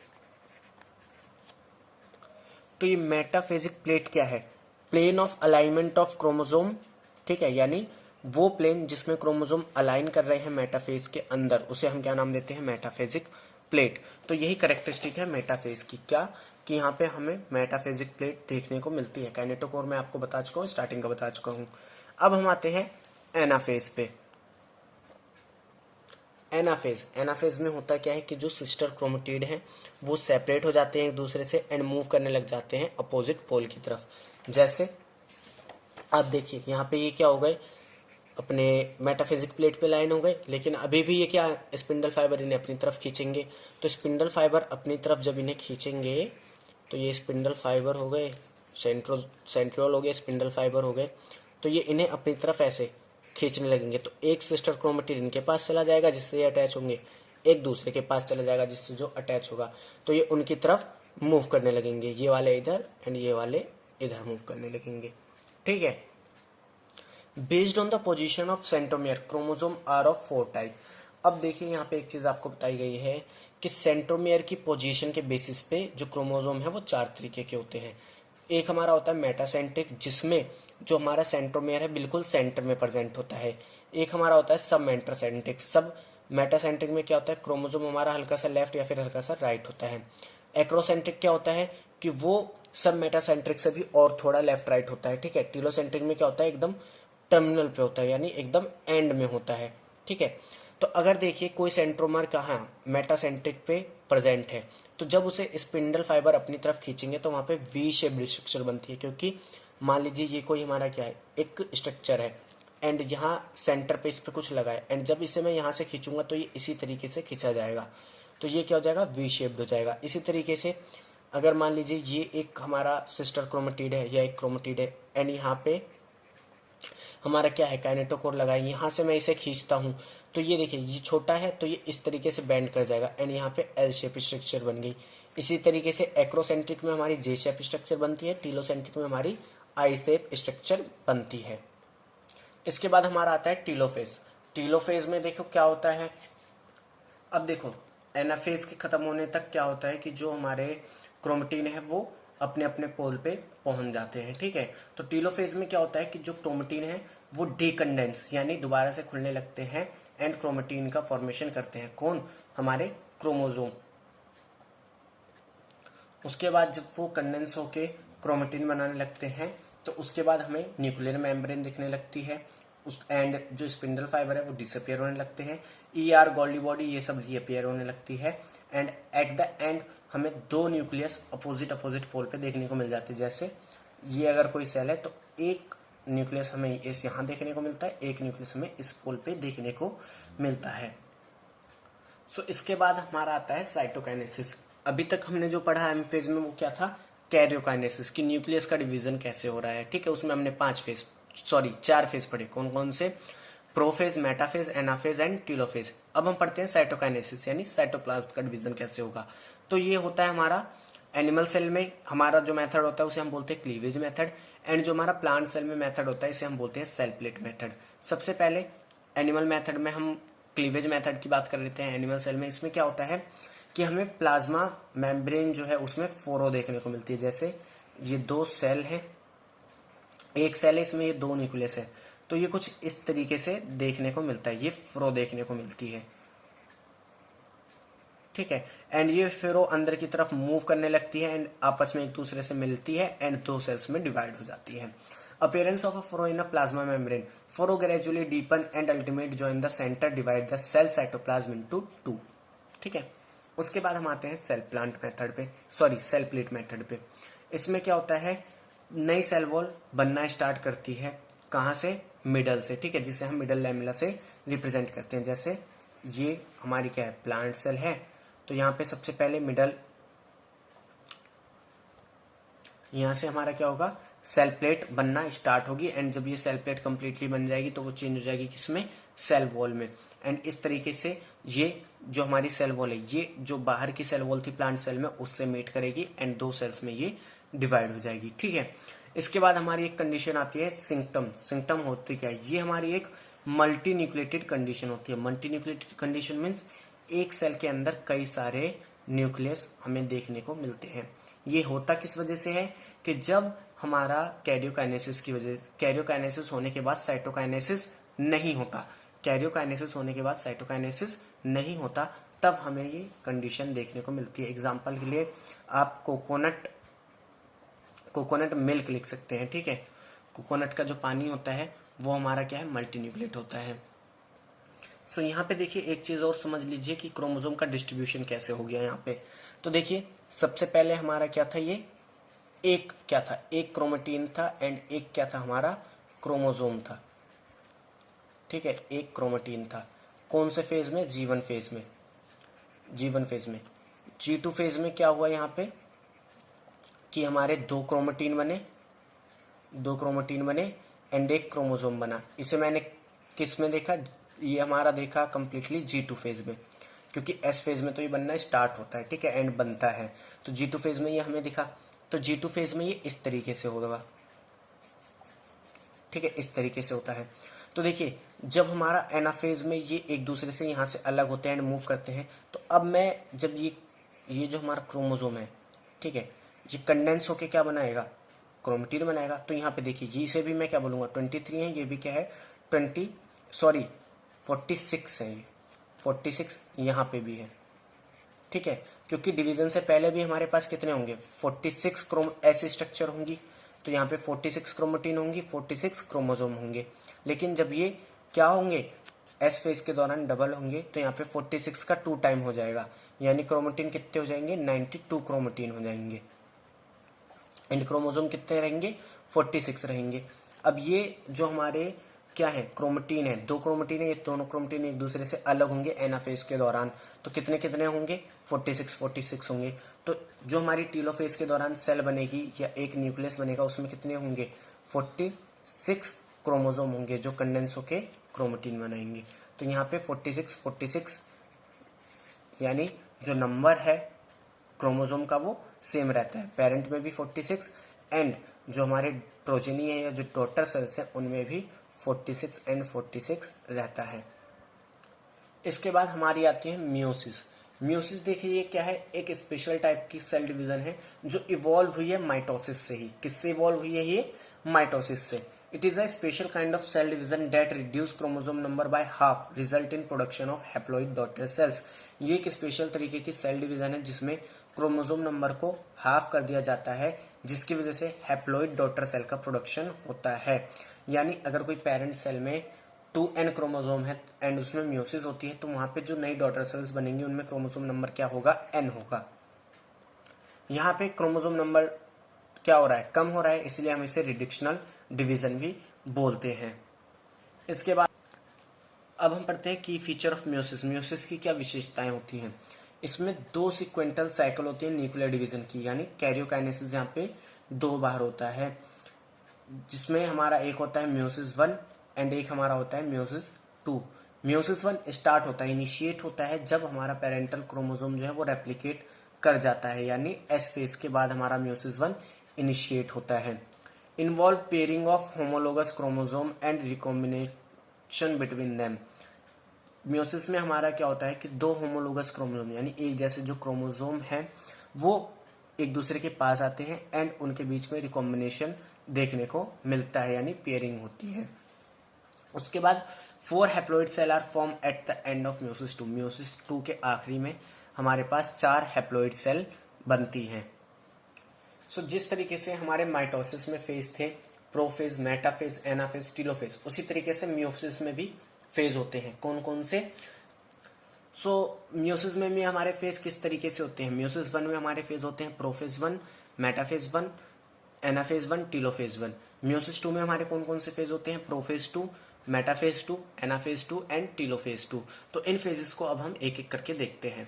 तो ये मेटाफेजिक प्लेट क्या है? Plane of alignment of chromosome. ठीक है, यानी वो प्लेन जिसमें क्रोमोसोम अलाइन कर रहे हैं मेटाफेज के अंदर, उसे हम क्या नाम देते हैं? Metaphasic plate. तो यही कैरेक्टरिस्टिक है मेटाफेज की, क्या कि यहाँ पे हमें मेटाफेजिक प्लेट देखने को मिलती है। काइनेटोकोर में आपको बता चुका हूँ, स्टार्टिंग का बता चुका हूँ। अब हम आते हैं एनाफेज पे। एनाफेज में होता क्या है कि जो सिस्टर क्रोमेटिड हैं वो सेपरेट हो जाते हैं एक दूसरे से एंड मूव करने लग जाते हैं अपोजिट पोल की तरफ। जैसे आप देखिए यहाँ पे ये क्या हो गए, अपने मेटाफिजिक प्लेट पे लाइन हो गए, लेकिन अभी भी ये क्या, स्पिंडल फाइबर इन्हें अपनी तरफ खींचेंगे। तो स्पिंडल फाइबर अपनी तरफ जब इन्हें खींचेंगे तो ये स्पिंडल फाइबर हो गए, सेंट्रियोल हो गए, स्पिंडल फाइबर हो गए, तो ये इन्हें अपनी तरफ ऐसे खींचने लगेंगे। तो एक सिस्टर क्रोमेटिड इनके पास चला जाएगा जिससे ये अटैच होंगे, एक दूसरे के पास चला जाएगा जिससे जो अटैच होगा, तो ये उनकी तरफ मूव करने लगेंगे। ये वाले इधर एंड ये वाले इधर मूव करने लगेंगे। ठीक है, based on the position of centromere chromosome are of 4 type. अब देखिए यहाँ पे एक चीज आपको बताई गई है कि सेंट्रोमियर की पोजीशन के बेसिस पे जो क्रोमोसोम है वो 4 तरीके के होते हैं। एक हमारा होता है मेटासेंट्रिक, जिसमें जो हमारा सेंट्रोमियर है बिल्कुल सेंटर में प्रेजेंट होता है। एक हमारा होता है सब मेटासेंट्रिक। सब मेटासेंट्रिक में क्या होता है, क्रोमोसोम हमारा हल्का सा लेफ्ट या फिर हल्का सा राइट होता है। एक्रोसेंट्रिक क्या होता है कि वो सब मेटासेंट्रिक से भी और थोड़ा लेफ्ट राइट होता है। ठीक है, टीलोसेंट्रिक में क्या होता है, एकदम टर्मिनल पे होता है, यानी एकदम एंड में होता है। ठीक है, तो अगर देखिए कोई सेंट्रोमर कहाँ मेटासेंट्रिक पे प्रेजेंट है, तो जब उसे स्पिंडल फाइबर अपनी तरफ खींचेंगे तो वहां पे वी शेप्ड स्ट्रक्चर बनती है, क्योंकि मान लीजिए ये कोई हमारा क्या है, एक स्ट्रक्चर है एंड यहाँ सेंटर पे इस पे कुछ लगा है, एंड जब इसे मैं यहाँ से खींचूंगा तो ये इसी तरीके से खींचा जाएगा, तो ये क्या हो जाएगा, वी शेप्ड हो जाएगा। इसी तरीके से अगर मान लीजिए ये एक हमारा सिस्टर क्रोमेटिड है या एक क्रोमेटिड है एंड यहाँ पे हमारा क्या है, काइनेटोकोर लगाएंगे, यहाँ से मैं इसे खींचता हूँ तो ये देखिए ये छोटा है तो ये इस तरीके से बेंड कर जाएगा एंड यहाँ पे एल शेप स्ट्रक्चर बन गई। इसी तरीके से एक्रोसेंट्रिक में हमारी जे शेप स्ट्रक्चर बनती है, टीलोसेंट्रिक में हमारी आई शेप स्ट्रक्चर बनती है। इसके बाद हमारा आता है टीलोफेज। टीलोफेज में देखो क्या होता है, अब देखो एनाफेज के खत्म होने तक क्या होता है कि जो हमारे क्रोमेटिन है वो अपने अपने पोल पे पहुंच जाते हैं। ठीक है, तो टीलोफेज में क्या होता है कि जो क्रोमेटिन है वो डीकंडेंस यानी दोबारा से खुलने लगते हैं एंड क्रोमेटिन का फॉर्मेशन करते हैं। कौन, हमारे क्रोमोसोम। उसके बाद जब वो कंडेंस होके क्रोमेटिन बनाने लगते हैं तो उसके बाद हमें न्यूक्लियर मेम्ब्रेन दिखने लगती है, उस एंड जो स्पिंडल फाइबर है वो डिसअपियर होने लगते हैं, ईआर गोल्डी बॉडी ये सब रीअपियर होने लगती है एंड एट द एंड हमें दो न्यूक्लियस अपोजिट अपोजिट पोल पे देखने को मिल जाते हैं। जैसे ये अगर कोई सेल है तो एक न्यूक्लियस हमें इस यहाँ देखने को मिलता है, एक न्यूक्लियस हमें इस पोल पे देखने को मिलता है। सो इसके बाद हमारा आता है साइटोकाइनेसिस। अभी तक हमने जो पढ़ा एम फेज में वो क्या था, कैरियोकाइनेसिस की न्यूक्लियस का डिवीजन कैसे हो रहा है। ठीक है, उसमें हमने 4 फेज पढ़े, कौन कौन से, prophase, metaphase, anaphase and telophase. अब हम पढ़ते हैं साइटोकाइनेसिस यानी साइटोप्लाज्म का डिवीजन कैसे होगा। तो ये होता है हमारा एनिमल सेल में हमारा जो मेथड होता है उसे हम बोलते हैं क्लीवेज मेथड, एंड जो हमारा प्लांट सेल में मेथड होता है इसे हम बोलते हैं सेल प्लेट मेथड। सबसे पहले एनिमल मेथड में हम क्लीवेज मेथड की बात कर लेते हैं। एनिमल सेल में इसमें क्या होता है कि हमें प्लाज्मा मेम्ब्रेन जो है उसमें फोरो देखने को मिलती है। जैसे ये दो सेल है, एक सेल है, इसमें ये दो न्यूक्लियस है, तो ये कुछ इस तरीके से देखने को मिलता है, ये फ्रो देखने को मिलती है, ठीक है। एंड ये फिर वो अंदर की तरफ मूव करने लगती है एंड आपस में एक दूसरे से मिलती है एंड दो सेल्स में डिवाइड हो जाती है। Appearance of a furrow in a plasma membrane, furrow gradually deepen and ultimate join the centre divide the cell cytoplasm into two, ठीक है। उसके बाद हम आते हैं सेल प्लांट मेथड पे, सॉरी सेल प्लेट मेथड पे। इसमें क्या होता है, नई सेल वॉल बनना स्टार्ट करती है, कहाँ से, मिडल से, ठीक है, जिसे हम मिडल लैमेला से रिप्रेजेंट करते हैं। जैसे ये हमारी क्या है, प्लांट सेल है, तो यहाँ पे सबसे पहले मिडल, यहाँ से हमारा क्या होगा, सेल प्लेट बनना स्टार्ट होगी एंड जब ये सेल प्लेट कंप्लीटली बन जाएगी तो वो चेंज हो जाएगी किसमें, सेल वॉल में। एंड इस तरीके से ये जो हमारी सेल वॉल है, ये जो बाहर की सेल वॉल थी प्लांट सेल में उससे मीट करेगी एंड दो सेल्स में ये डिवाइड हो जाएगी, ठीक है। इसके बाद हमारी एक कंडीशन आती है सिंक्टम। सिंक्टम होती क्या है, ये हमारी एक मल्टी न्यूक्लिएटेड कंडीशन होती है। मल्टी न्यूक्लिएटेड कंडीशन मीन्स एक सेल के अंदर कई सारे न्यूक्लियस हमें देखने को मिलते हैं। ये होता किस वजह से है कि जब हमारा कैरियोकाइनेसिस की वजह, कैरियोकाइनेसिस होने के बाद साइटोकाइनेसिस नहीं होता, कैरियोकाइनेसिस होने के बाद साइटोकाइनेसिस नहीं होता, तब हमें ये कंडीशन देखने को मिलती है। एग्जाम्पल के लिए आप कोकोनट मिल्क लिख सकते हैं, ठीक है। कोकोनट का जो पानी होता है वो हमारा क्या है, मल्टीन्यूक्लिएट होता है। सो यहाँ पे देखिए एक चीज और समझ लीजिए कि क्रोमोसोम का डिस्ट्रीब्यूशन कैसे हो गया यहाँ पे। तो देखिए सबसे पहले हमारा क्या था, ये एक क्या था, एक क्रोमेटिन था एंड एक क्या था, हमारा क्रोमोसोम था, ठीक है, एक क्रोमेटिन था। कौन से फेज में, G1 फेज में, G1 फेज में। G2 फेज में क्या हुआ यहाँ पे कि हमारे दो क्रोमेटिन बने एंड एक क्रोमोसोम बना। इसे मैंने किस में देखा, ये हमारा देखा कंप्लीटली G2 फेज में, क्योंकि S फेज में तो ये बनना स्टार्ट होता है, ठीक है, एंड बनता है, तो G2 फेज में ये हमें दिखा। तो G2 फेज में ये इस तरीके से होगा, ठीक है, इस तरीके से होता है। तो देखिए जब हमारा एनाफेज में ये एक दूसरे से यहाँ से अलग होते हैं एंड मूव करते हैं, तो अब मैं जब ये जो हमारा क्रोमोसोम है, ठीक है, ये कंडेंस होके क्या बनाएगा, क्रोमेटिन बनाएगा। तो यहाँ पे देखिए ये से भी मैं क्या बोलूँगा 23 है, ये भी क्या है 46 है, ये 46 यहाँ पे भी है, ठीक है, क्योंकि डिवीजन से पहले भी हमारे पास कितने होंगे 46 ऐसी स्ट्रक्चर होंगी, तो यहाँ पे 46 क्रोमेटिन होंगी, 46 क्रोमोसोम होंगे। लेकिन जब ये क्या होंगे, एस फेज के दौरान डबल होंगे, तो यहाँ पे 46 का 2 टाइम हो जाएगा, यानी क्रोमेटिन कितने हो जाएंगे, 92 क्रोमेटिन हो जाएंगे एंड क्रोमोसोम कितने रहेंगे, 46 रहेंगे। अब ये जो हमारे क्या है, क्रोमेटिन है, दो क्रोमेटिन है, ये दोनों क्रोमेटिन एक दूसरे से अलग होंगे एनाफेज के दौरान, तो कितने कितने होंगे, 46 होंगे। तो जो हमारी टीलोफेज के दौरान सेल बनेगी या एक न्यूक्लियस बनेगा, उसमें कितने होंगे, 46 क्रोमोसोम होंगे जो कंडेंस होके क्रोमेटिन बनाएंगे। तो यहाँ पे 46 यानी जो नंबर है क्रोमोसोम का वो सेम रहता है, पेरेंट में भी 46 एंड जो हमारे प्रोजेनी है या जो डॉटर सेल्स हैं उनमें भी 46 एंड 46 रहता है। इसके बाद हमारी आती है मियोसिस। मियोसिस देखिए ये क्या है, एक स्पेशल टाइप की सेल डिवीजन है जो इवॉल्व हुई है माइटोसिस से ही। किससे इवॉल्व हुई है ये, माइटोसिस से। It is a special kind of cell division that reduce chromosome number by half, result in production of haploid daughter cells. ये एक स्पेशल तरीके की सेल डिवीजन है जिसमें क्रोमोसोम नंबर को हाफ कर दिया जाता है, जिसकी वजह से हैप्लॉइड डॉटर सेल का प्रोडक्शन होता है। यानी अगर कोई पेरेंट सेल में 2n क्रोमोसोम है एंड उसमें मियोसिस होती है, तो वहां पे जो नई डॉटर सेल्स बनेंगी उनमें क्रोमोसोम नंबर क्या होगा, n होगा। यहाँ पे क्रोमोसोम नंबर क्या हो रहा है, कम हो रहा है, इसलिए हम इसे रिडक्शनल डिवीजन भी बोलते हैं। इसके बाद अब हम पढ़ते हैं की फीचर ऑफ मियोसिस। मियोसिस की क्या विशेषताएं होती हैं। इसमें 2 सीक्वेंटल साइकिल होती है न्यूक्लियर डिवीजन की, यानी कैरियोकाइनेसिस यहाँ पे 2 बार होता है, जिसमें हमारा एक होता है मियोसिस 1 एंड एक हमारा होता है मियोसिस 2। मियोसिस 1 स्टार्ट होता है, इनिशिएट होता है जब हमारा पेरेंटल क्रोमोसोम जो है वो रेप्लिकेट कर जाता है, यानी एस फेज के बाद हमारा म्यूसिस 1 इनिशिएट होता है। Involve pairing of homologous chromosome and recombination between them. Meiosis में हमारा क्या होता है कि दो होमोलोगस क्रोमोसोम यानी एक जैसे जो क्रोमोसोम हैं वो एक दूसरे के पास आते हैं एंड उनके बीच में रिकॉम्बिनेशन देखने को मिलता है, यानी पेयरिंग होती है। उसके बाद 4 haploid cell are form at the end of meiosis 2। Meiosis 2 के आखिरी में हमारे पास 4 हैप्लॉइड सेल बनती हैं। सो जिस तरीके से हमारे माइटोसिस में फेज थे, प्रोफेज, मेटाफेज, एनाफेज, टीलोफेज, उसी तरीके से म्यूसिस में भी फेज होते हैं। कौन कौन से? म्यूसिस में भी हमारे फेज किस तरीके से होते हैं? म्यूसिस 1 में हमारे फेज होते हैं prophase 1, metaphase 1, anaphase 1, telophase 1। Meiosis 2 में हमारे कौन कौन से फेज होते हैं? Prophase 2, metaphase 2, anaphase 2 and telophase 2। तो इन फेजेस को अब हम एक एक करके देखते हैं।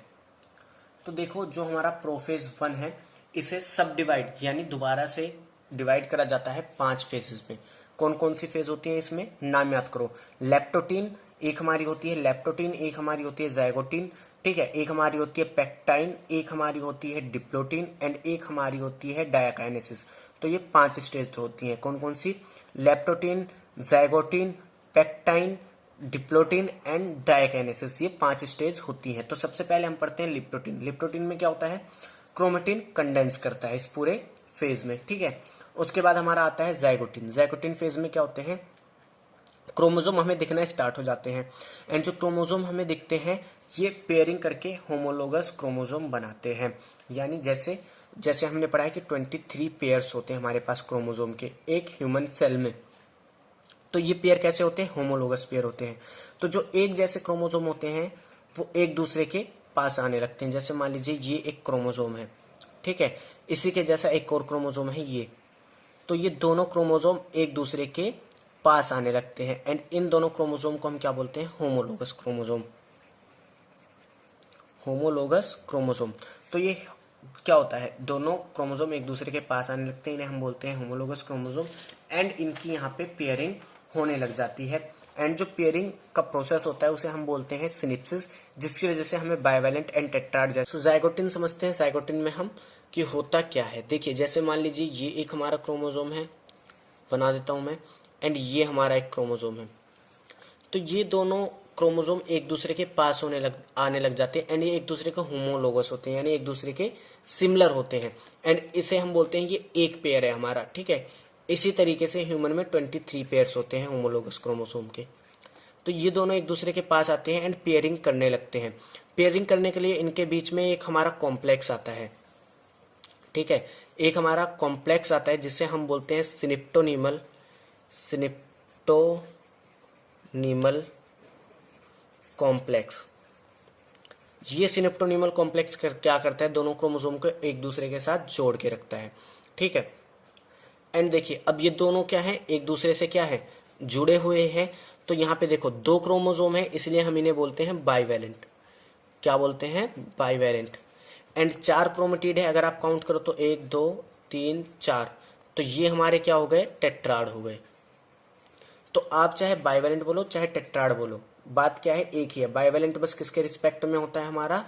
तो देखो, जो हमारा प्रोफेज 1 है इसे सब डिवाइड यानी दोबारा से डिवाइड करा जाता है 5 फेजेस में। कौन कौन सी फेज होती है इसमें? नाम याद करो। लेप्टोटीन एक हमारी होती है, लेप्टोटीन एक हमारी होती है, जाइगोटीन, ठीक है, एक हमारी होती है पेक्टाइन, एक हमारी होती है डिप्लोटीन एंड एक हमारी होती है डायकाइनेसिस। तो ये 5 स्टेज होती हैं। कौन कौन सी? Leptotene, zygotene, pachytene, diplotene and diakinesis, ये 5 स्टेज होती हैं। तो सबसे पहले हम पढ़ते हैं लिप्टोटीन। लिप्टोटीन में क्या होता है? क्रोमेटिन कंडेंस करता है इस पूरे फेज में, ठीक है। उसके बाद हमारा आता है जाइगोटीन। जाइगोटीन फेज में क्या होते हैं? क्रोमोसोम हमें दिखना स्टार्ट हो जाते हैं एंड जो क्रोमोसोम हमें दिखते हैं ये पेयरिंग करके होमोलोगस क्रोमोसोम बनाते हैं। यानी जैसे जैसे हमने पढ़ा है कि 23 पेयर्स होते हैं हमारे पास क्रोमोसोम के एक ह्यूमन सेल में। तो ये पेयर कैसे होते हैं? होमोलोगस पेयर होते हैं। तो जो एक जैसे क्रोमोसोम होते हैं वो एक दूसरे के पास आने लगते हैं। जैसे मान लीजिए ये एक क्रोमोसोम है, ठीक है, इसी के जैसा एक और क्रोमोसोम है ये। तो ये दोनों क्रोमोसोम एक दूसरे के पास आने लगते हैं एंड इन दोनों क्रोमोसोम को हम क्या बोलते हैं? Homologous chromosome. Homologous chromosome. तो ये क्या होता है? दोनों क्रोमोसोम एक दूसरे के पास आने लगते हैं, इन्हें हम बोलते हैं होमोलोगस क्रोमोसोम एंड इनकी यहाँ पे पेयरिंग होने लग जाती है। एंड जो पेयरिंग का प्रोसेस होता है उसे हम बोलते हैं सिनेप्सिस, जिसकी वजह से हमें बाइवेलेंट एंड टेट्राड जैसे जाइगोटिन समझते हैं। जाइगोटिन में हम कि होता क्या है, देखिए जैसे मान लीजिए ये एक हमारा क्रोमोसोम है, बना देता हूं मैं, एंड ये हमारा एक क्रोमोसोम है। तो ये दोनों क्रोमोसोम एक दूसरे के पास आने लग जाते हैं एंड ये एक दूसरे के होमोलोगस होते हैं, यानी एक दूसरे के सिमिलर होते हैं एंड इसे हम बोलते हैं ये एक पेयर है हमारा, ठीक है। इसी तरीके से ह्यूमन में 23 पेयर्स होते हैं होमोलोगस क्रोमोसोम के। तो ये दोनों एक दूसरे के पास आते हैं एंड पेयरिंग करने लगते हैं। पेयरिंग करने के लिए इनके बीच में एक हमारा कॉम्प्लेक्स आता है, ठीक है, एक हमारा कॉम्प्लेक्स आता है जिसे हम बोलते हैं सिनिप्टोनीमल कॉम्प्लेक्स। ये सिनेप्टोनीमल कॉम्प्लेक्स क्या करता है? दोनों क्रोमोसोम को एक दूसरे के साथ जोड़ के रखता है, ठीक है। एंड देखिए अब ये दोनों क्या है? एक दूसरे से क्या है? जुड़े हुए हैं। तो यहाँ पे देखो 2 क्रोमोसोम है, इसलिए हम इन्हें बोलते हैं बाइवेलेंट। क्या बोलते हैं? बाइवेलेंट। एंड 4 क्रोमेटिड है, अगर आप काउंट करो तो 1 2 3 4, तो ये हमारे क्या हो गए? टेट्राड हो गए। तो आप चाहे बाइवेलेंट बोलो चाहे टेट्राड बोलो, बात क्या है? एक ही है। बाइवेलेंट बस किसके रिस्पेक्ट में होता है? हमारा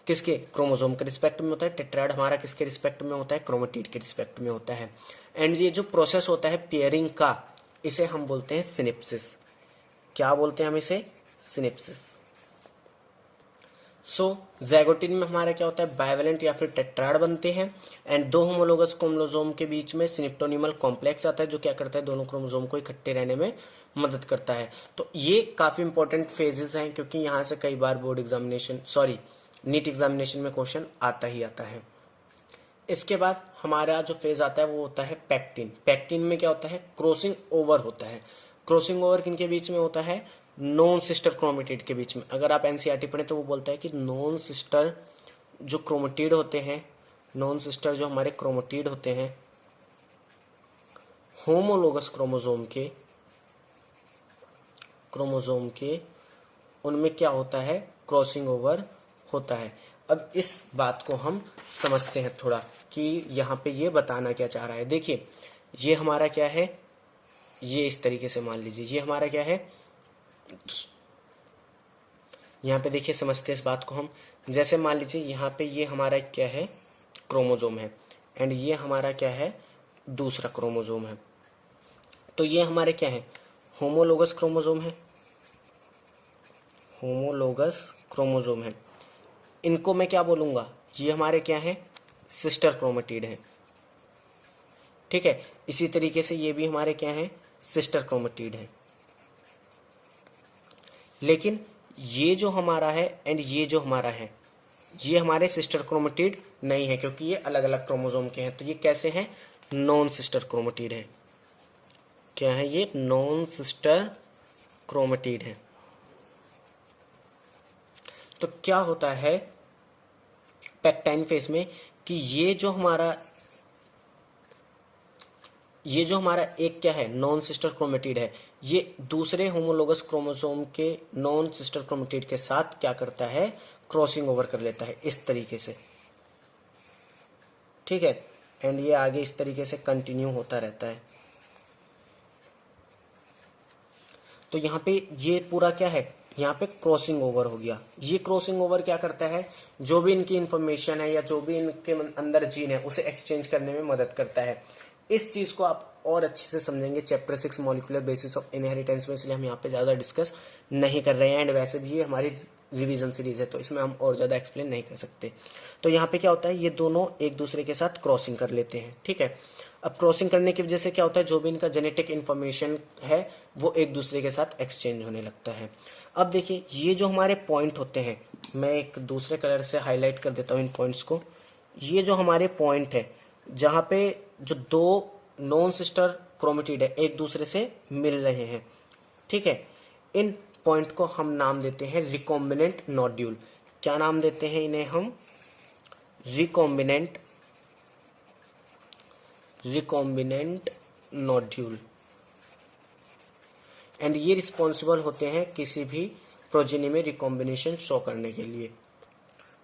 किसके? क्रोमोसोम के रिस्पेक्ट में होता है। टेट्राड हमारा किसके रिस्पेक्ट में होता है? क्रोमेटिड के रिस्पेक्ट में होता है। एंड ये जो प्रोसेस होता है पेयरिंग का, इसे हम बोलते हैं सिनेप्सिस। क्या बोलते हैं हम इसे? सिनेप्सिस। ज़ाइगोटिन में हमारा क्या होता है? बाइवेलेंट या फिर टेट्राड बनते हैं एंड 2 होमोलोगस क्रोमोसोम के बीच में सिनेप्टोनीमल कॉम्प्लेक्स आता है जो क्या करता है? दोनों क्रोमोसोम को इकट्ठे रहने में मदद करता है। तो ये काफी इंपॉर्टेंट फेजेस हैं क्योंकि यहाँ से कई बार नीट एग्जामिनेशन में क्वेश्चन आता ही आता है। इसके बाद हमारा जो फेज आता है वो होता है पैक्टिन। पैक्टिन में क्या होता है? क्रॉसिंग ओवर होता है। क्रॉसिंग ओवर किनके बीच में होता है? नॉन सिस्टर क्रोमेटिड के बीच में। अगर आप एनसीईआरटी पढ़ें तो वो बोलता है कि नॉन सिस्टर जो क्रोमेटिड होते हैं, नॉन सिस्टर जो हमारे क्रोमेटिड होते हैं होमोलोगस क्रोमोसोम के उनमें क्या होता है? क्रॉसिंग ओवर होता है। अब इस बात को हम समझते हैं थोड़ा कि यहाँ पे ये बताना क्या चाह रहा है। देखिए ये हमारा क्या है? ये इस तरीके से मान लीजिए ये हमारा क्या है? यहाँ पे देखिए समझते हैं इस बात को हम। जैसे मान लीजिए यहाँ पे ये हमारा क्या है, क्रोमोजोम है, एंड ये हमारा क्या है, दूसरा क्रोमोजोम है। तो ये हमारे क्या है, होमोलोगस क्रोमोजोम है, होमोलोगस क्रोमोजोम है। इनको मैं क्या बोलूँगा, ये हमारे क्या है, सिस्टर क्रोमेटिड है। ठीक है, इसी तरीके से ये भी हमारे क्या है, सिस्टर क्रोमेटिड है। लेकिन ये जो हमारा है एंड ये जो हमारा है, ये हमारे सिस्टर क्रोमेटिड नहीं है, क्योंकि ये अलग अलग क्रोमोसोम के हैं। तो ये कैसे हैं, नॉन सिस्टर क्रोमेटिड है। क्या है ये, नॉन सिस्टर क्रोमेटिड है। तो क्या होता है पेक्टाइन फेज में कि ये जो हमारा एक क्या है, नॉन सिस्टर क्रोमेटिड है, ये दूसरे होमोलोगस क्रोमोसोम के नॉन सिस्टर क्रोमेटिड के साथ क्या करता है, क्रॉसिंग ओवर कर लेता है इस तरीके से। ठीक है, एंड ये आगे इस तरीके से कंटिन्यू होता रहता है। तो यहाँ पे ये पूरा क्या है, यहाँ पे क्रॉसिंग ओवर हो गया। ये क्रॉसिंग ओवर क्या करता है, जो भी इनकी इंफॉर्मेशन है या जो भी इनके अंदर जीन है उसे एक्सचेंज करने में मदद करता है। इस चीज़ को आप और अच्छे से समझेंगे chapter 6 molecular basis of inheritance में, इसलिए हम यहाँ पे ज़्यादा डिस्कस नहीं कर रहे हैं। एंड वैसे भी ये हमारी रिवीजन सीरीज है तो इसमें हम और ज़्यादा एक्सप्लेन नहीं कर सकते। तो यहाँ पे क्या होता है, ये दोनों एक दूसरे के साथ क्रॉसिंग कर लेते हैं। ठीक है, अब क्रॉसिंग करने की वजह से क्या होता है, जो भी इनका जेनेटिक इन्फॉर्मेशन है वो एक दूसरे के साथ एक्सचेंज होने लगता है। अब देखिए ये जो हमारे पॉइंट होते हैं, मैं एक दूसरे कलर से हाईलाइट कर देता हूँ इन पॉइंट्स को। ये जो हमारे पॉइंट है जहाँ पे जो दो नॉन सिस्टर क्रोमेटिड है एक दूसरे से मिल रहे हैं, ठीक है, इन पॉइंट को हम नाम देते हैं रिकॉम्बिनेंट नोड्यूल। क्या नाम देते हैं इन्हें हम, रिकॉम्बिनेंट नोड्यूल। एंड ये रिस्पॉन्सिबल होते हैं किसी भी प्रोजेनी में रिकॉम्बिनेशन शो करने के लिए।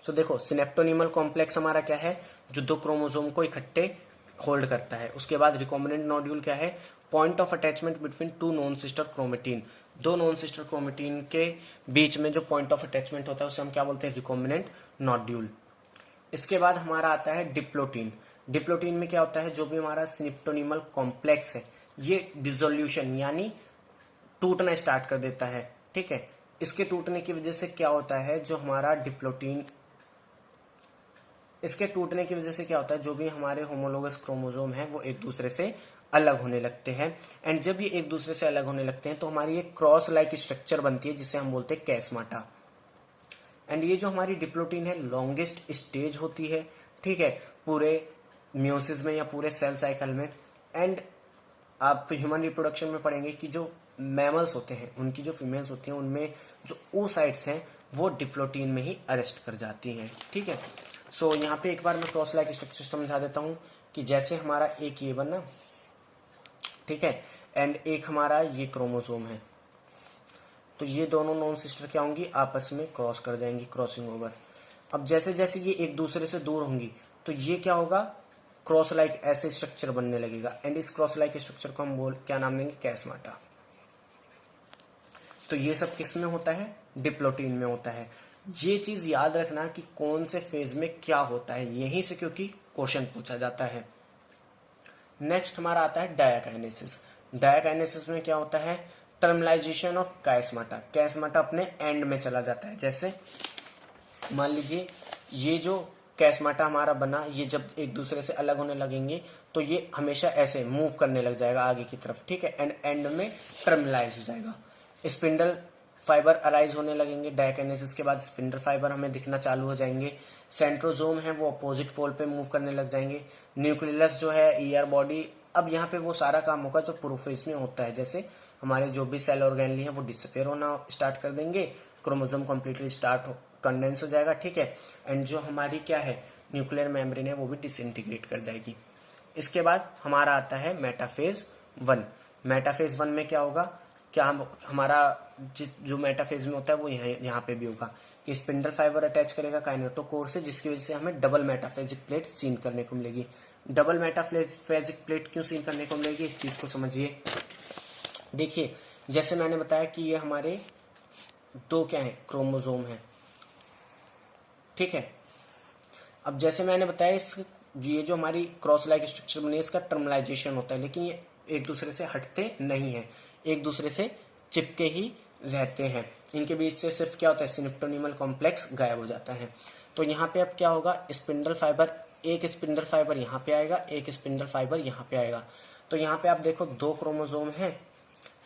सो देखो सिनेप्टोनिमल कॉम्प्लेक्स हमारा क्या है, जो दो क्रोमोसोम को इकट्ठे होल्ड करता है। उसके बाद रिकॉम्बिनेंट नोड्यूल क्या है, point of attachment between two non sister chromatin. दो नॉन सिस्टर क्रोमेटिन के बीच में जो पॉइंट ऑफ अटैचमेंट होता है उसे हम क्या बोलते हैं, रिकॉम्बिनेंट नोड्यूल। इसके बाद हमारा आता है डिप्लोटीन। डिप्लोटीन में क्या होता है, जो भी हमारा सिनेप्टोनिमल कॉम्प्लेक्स है ये डिसोल्यूशन यानी टूटना स्टार्ट कर देता है। ठीक है, इसके टूटने की वजह से क्या होता है, जो हमारा डिप्लोटीन, इसके टूटने की वजह से क्या होता है, जो भी हमारे होमोलोगस क्रोमोसोम है वो एक दूसरे से अलग होने लगते हैं। एंड जब ये एक दूसरे से अलग होने लगते हैं तो हमारी एक क्रॉस लाइक स्ट्रक्चर बनती है जिसे हम बोलते हैं कैस्माटा। एंड ये जो हमारी डिप्लोटीन है लॉन्गेस्ट स्टेज होती है, ठीक है, पूरे म्योसिस में या पूरे सेल साइकिल में। एंड आप ह्यूमन रिप्रोडक्शन में पढ़ेंगे कि जो मैमल्स होते हैं उनकी जो फीमेल्स होती हैं उनमें जो oocytes हैं वो डिप्लोटीन में ही अरेस्ट कर जाती हैं। ठीक है, सो यहाँ पे एक बार मैं क्रॉस लाइक स्ट्रक्चर समझा देता हूँ कि जैसे हमारा एक ये बना, ठीक है, एंड एक हमारा ये क्रोमोसोम है, तो ये दोनों नॉन सिस्टर क्या होंगी, आपस में क्रॉस कर जाएंगी, क्रॉसिंग ओवर। अब जैसे जैसे ये एक दूसरे से दूर होंगी तो ये क्या होगा, क्रॉस लाइक ऐसे स्ट्रक्चर बनने लगेगा। एंड इस क्रॉस लाइक स्ट्रक्चर को हम क्या नाम देंगे, कैस्माटा। तो ये सब किस में होता है, डिप्लोटीन में होता है। ये चीज याद रखना कि कौन से फेज में क्या होता है, यहीं से क्योंकि क्वेश्चन पूछा जाता है। नेक्स्ट हमारा आता है डायाकाइनेसिस। डायाकाइनेसिस में क्या होता है, टर्मिनलाइजेशन ऑफ कैस्माटा। कैस्माटा अपने एंड में चला जाता है। जैसे मान लीजिए ये जो कैस्माटा हमारा बना, ये जब एक दूसरे से अलग होने लगेंगे तो ये हमेशा ऐसे मूव करने लग जाएगा आगे की तरफ, ठीक है, एंड एंड में टर्मिनलाइज हो जाएगा। स्पिंडल फाइबर अराइज होने लगेंगे। डायकाइनेसिस के बाद स्पिंडल फाइबर हमें दिखना चालू हो जाएंगे। सेंट्रोजोम है वो अपोजिट पोल पे मूव करने लग जाएंगे। न्यूक्लियस जो है ईयर बॉडी, अब यहाँ पे वो सारा काम होगा जो प्रोफेज में होता है। जैसे हमारे जो भी सेल ऑर्गेनली है वो डिसअपेयर होना स्टार्ट कर देंगे, क्रोमोसोम कंप्लीटली कंडेंस हो जाएगा, ठीक है, एंड जो हमारी क्या है न्यूक्लियर मेम्ब्रेन है वो भी डिसइंटीग्रेट कर जाएगी। इसके बाद हमारा आता है मेटाफेज 1। मेटाफेज 1 में क्या होगा, क्या हमारा जो मेटाफेज में होता है वो यहाँ पे भी होगा कि स्पिंडल फाइबर अटैच करेगा काइनेटोकोर से, जिसकी वजह से हमें डबल मेटाफेजिक प्लेट सीन करने को मिलेगी। डबल मेटाफेजिक प्लेट क्यों सीन करने को मिलेगी, इस चीज को समझिए। देखिए जैसे मैंने बताया कि ये हमारे दो क्या है, क्रोमोसोम है, ठीक है। अब जैसे मैंने बताया, इस ये जो हमारी क्रॉस लाइक स्ट्रक्चर बनी है, इसका टर्मलाइजेशन होता है, लेकिन ये एक दूसरे से हटते नहीं है, एक दूसरे से चिपके ही रहते हैं। इनके बीच से सिर्फ क्या होता है, सिनेप्टोनीमल कॉम्प्लेक्स गायब हो जाता है। तो यहाँ पे अब क्या होगा, स्पिंडल फाइबर, एक स्पिंडल फाइबर यहाँ पे आएगा, एक स्पिंडल फाइबर यहाँ पे आएगा। तो यहाँ पे आप देखो 2 क्रोमोसोम हैं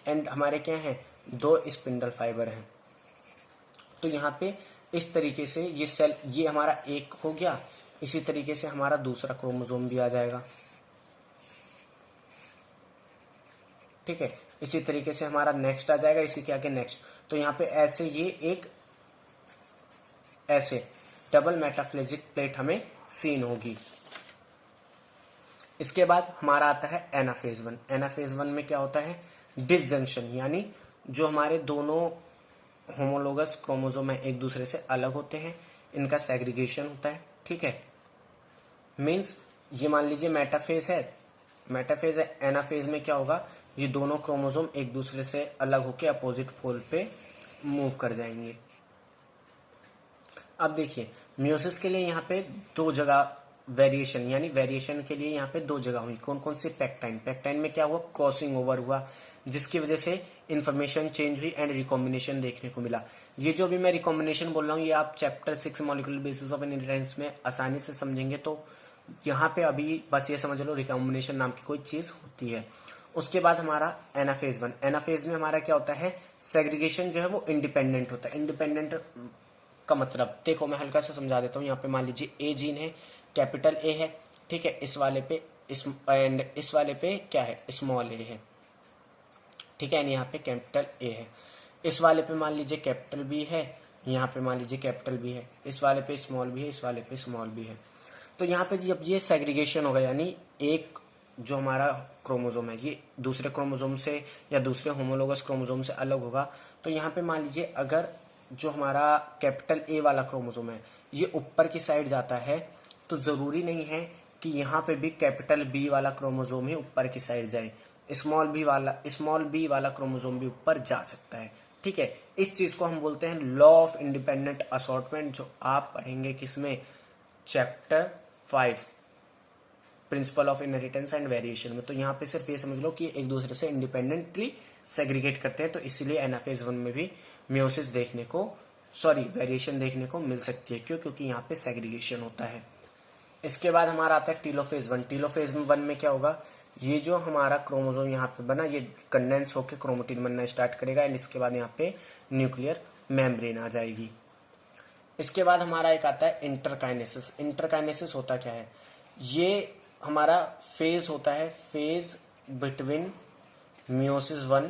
एंड हमारे क्या हैं, 2 स्पिंडल फाइबर हैं। तो यहाँ पे इस तरीके से ये सेल, ये हमारा एक हो गया, इसी तरीके से हमारा दूसरा क्रोमोसोम भी आ जाएगा, ठीक है। इसी तरीके से हमारा नेक्स्ट आ जाएगा, इसी के आगे नेक्स्ट। तो यहाँ पे ऐसे ये एक ऐसे डबल मेटाफ्लेजिक प्लेट हमें सीन होगी। इसके बाद हमारा आता है एनाफेज 1। एनाफेज 1 में क्या होता है, डिसजंक्शन, यानी जो हमारे दोनों होमोलोगस क्रोमोसोम है एक दूसरे से अलग होते हैं, इनका सेग्रीगेशन होता है, ठीक है। मीन्स ये मान लीजिए मेटाफेज है, मेटाफेज है। एनाफेज में क्या होगा, ये दोनों क्रोमोसोम एक दूसरे से अलग होकर अपोजिट पोल पे मूव कर जाएंगे। अब देखिए मियोसिस के लिए यहाँ पे 2 जगह वेरिएशन, यानी वेरिएशन के लिए यहाँ पे 2 जगह हुई। कौन कौन सी, पेक्टाइन, पेक्टाइन में क्या हुआ, क्रॉसिंग ओवर हुआ, जिसकी वजह से इन्फॉर्मेशन चेंज हुई एंड रिकॉम्बिनेशन देखने को मिला। ये जो भी मैं रिकॉम्बिनेशन बोल रहा हूँ, ये आप chapter 6 molecular basis of inheritance में आसानी से समझेंगे। तो यहाँ पे अभी बस ये समझ लो रिकॉम्बिनेशन नाम की कोई चीज होती है। उसके बाद हमारा एनाफेज 1, एनाफेज में हमारा क्या होता है, सेग्रीगेशन जो है वो इंडिपेंडेंट होता है। इंडिपेंडेंट का मतलब देखो मैं हल्का सा समझा देता हूँ। यहाँ पे मान लीजिए ए जीन है, कैपिटल ए है, ठीक है। इस वाले पे एंड इस वाले पे क्या है, स्मॉल ए है, ठीक है। यहाँ पे कैपिटल ए है। इस वाले पे मान लीजिए कैपिटल बी है, यहाँ पे मान लीजिए कैपिटल बी है, इस वाले पे स्मॉल बी है, इस वाले पे स्मॉल बी है। तो यहाँ पे जब ये सेग्रीगेशन होगा, यानी एक जो हमारा क्रोमोसोम है ये दूसरे क्रोमोसोम से या दूसरे होमोलोगस क्रोमोसोम से अलग होगा। तो यहाँ पे मान लीजिए अगर जो हमारा कैपिटल ए वाला क्रोमोसोम है ये ऊपर की साइड जाता है, तो जरूरी नहीं है कि यहाँ पे भी कैपिटल बी वाला क्रोमोसोम ही ऊपर की साइड जाए, स्मॉल बी वाला क्रोमोसोम भी ऊपर जा सकता है, ठीक है। इस चीज को हम बोलते हैं लॉ ऑफ इंडिपेंडेंट असॉर्टमेंट, जो आप पढ़ेंगे किसमें, chapter 5 principle of inheritance and variation में। तो यहाँ पे सिर्फ ये समझ लो कि एक दूसरे से इंडिपेंडेंटली सेग्रीगेट करते हैं। तो इसीलिए एनाफेज 1 में भी मियोसिस देखने को, वेरिएशन देखने को मिल सकती है। क्यों, क्योंकि यहाँ पे सेग्रीगेशन होता है। इसके बाद हमारा आता है टीलोफेज 1। टीलोफेज 1 में क्या होगा, ये जो हमारा क्रोमोसोम यहाँ पे बना, ये कंडेंस होकर क्रोमेटिन बनना स्टार्ट करेगा एंड इसके बाद यहाँ पे न्यूक्लियर मेम्ब्रेन आ जाएगी। इसके बाद हमारा एक आता है इंटरकाइनेसिस। इंटरकाइनेसिस होता क्या है, ये हमारा फेज होता है, phase between meiosis 1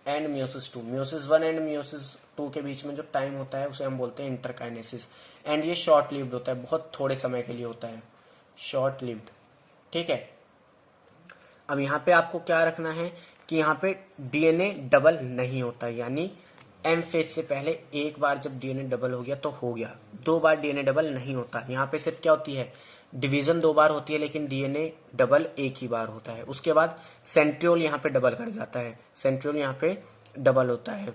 and meiosis 2। Meiosis 1 and meiosis 2 के बीच में जो टाइम होता है उसे हम बोलते हैं इंटरकाइनेसिस। एंड ये शॉर्ट लिव्ड होता है, बहुत थोड़े समय के लिए होता है, शॉर्ट लिव्ड, ठीक है। अब यहाँ पे आपको क्या रखना है कि यहाँ पे डीएनए डबल नहीं होता, यानी एम फेज से पहले एक बार जब डीएनए डबल हो गया तो हो गया, 2 बार डीएनए डबल नहीं होता। यहाँ पे सिर्फ क्या होती है, डिवीजन 2 बार होती है, लेकिन डीएनए डबल एक ही बार होता है। उसके बाद सेंट्रियोल यहाँ पे डबल कर जाता है, सेंट्रियोल यहाँ पे डबल होता है।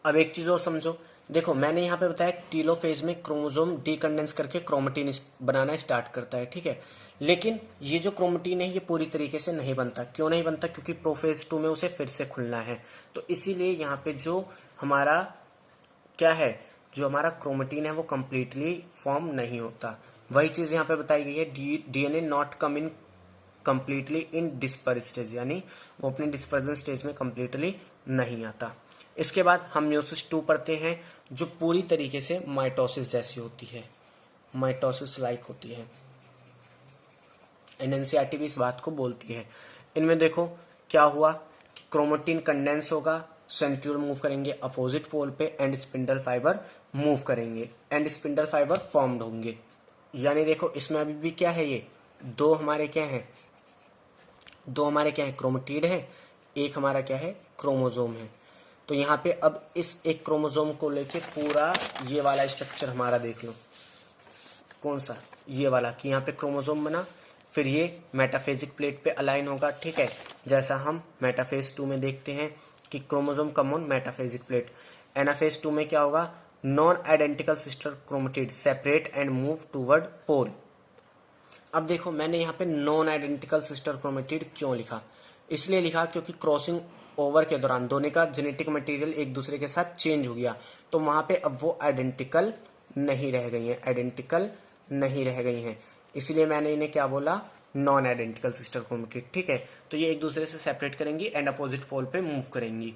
अब एक चीज और समझो, देखो मैंने यहाँ पे बताया टीलोफेज में क्रोमोसोम डीकंडेंस करके क्रोमेटिन बनाना स्टार्ट करता है, ठीक है। लेकिन ये जो क्रोमेटिन है ये पूरी तरीके से नहीं बनता। क्यों नहीं बनता, क्योंकि प्रोफेज 2 में उसे फिर से खुलना है। तो इसीलिए यहाँ पे जो हमारा क्या है, जो हमारा क्रोमेटिन है वो कंप्लीटली फॉर्म नहीं होता। वही चीज यहाँ पे बताई गई है, DNA not come in completely in disperse stage, यानी वो अपने डिस्पर्जन स्टेज में कंप्लीटली नहीं आता। इसके बाद हम मियोसिस 2 पढ़ते हैं, जो पूरी तरीके से माइटोसिस जैसी होती है, माइटोसिस लाइक होती है। एनएनसीईआरटी भी इस बात को बोलती है। इनमें देखो क्या हुआ कि क्रोमेटिन कंडेंस होगा, सेंट्रियोल मूव करेंगे अपोजिट पोल पे एंड स्पिंडल फाइबर मूव करेंगे एंड स्पिंडल फाइबर फॉर्म्ड होंगे। यानी देखो इसमें अभी भी क्या है, ये 2 हमारे क्या है, 2 हमारे क्या है, क्रोमेटिड है, एक हमारा क्या है, क्रोमोसोम है। तो यहाँ पे अब इस एक क्रोमोसोम को लेके पूरा ये वाला स्ट्रक्चर हमारा देख लो, कौन सा, ये वाला, कि यहाँ पे क्रोमोसोम बना, फिर ये मेटाफेजिक प्लेट पे अलाइन होगा, ठीक है। जैसा हम मेटाफेज 2 में देखते हैं कि chromosome come on metaphasic plate. Anaphase 2 में क्या होगा, non identical sister chromatid separate and move toward pole. अब देखो मैंने यहाँ पे नॉन आइडेंटिकल सिस्टर क्रोमेटिड क्यों लिखा, इसलिए लिखा क्योंकि क्रॉसिंग ओवर के दौरान दोनों का जेनेटिक मटेरियल एक दूसरे के साथ चेंज हो गया, तो वहां पे अब वो आइडेंटिकल नहीं रह गई हैं, आइडेंटिकल नहीं रह गई हैं, इसलिए मैंने इन्हें क्या बोला, नॉन आइडेंटिकल सिस्टर क्रोमेटिड। ठीक है, तो ये एक दूसरे से सेपरेट करेंगी एंड अपोजिट पोल पे मूव करेंगी,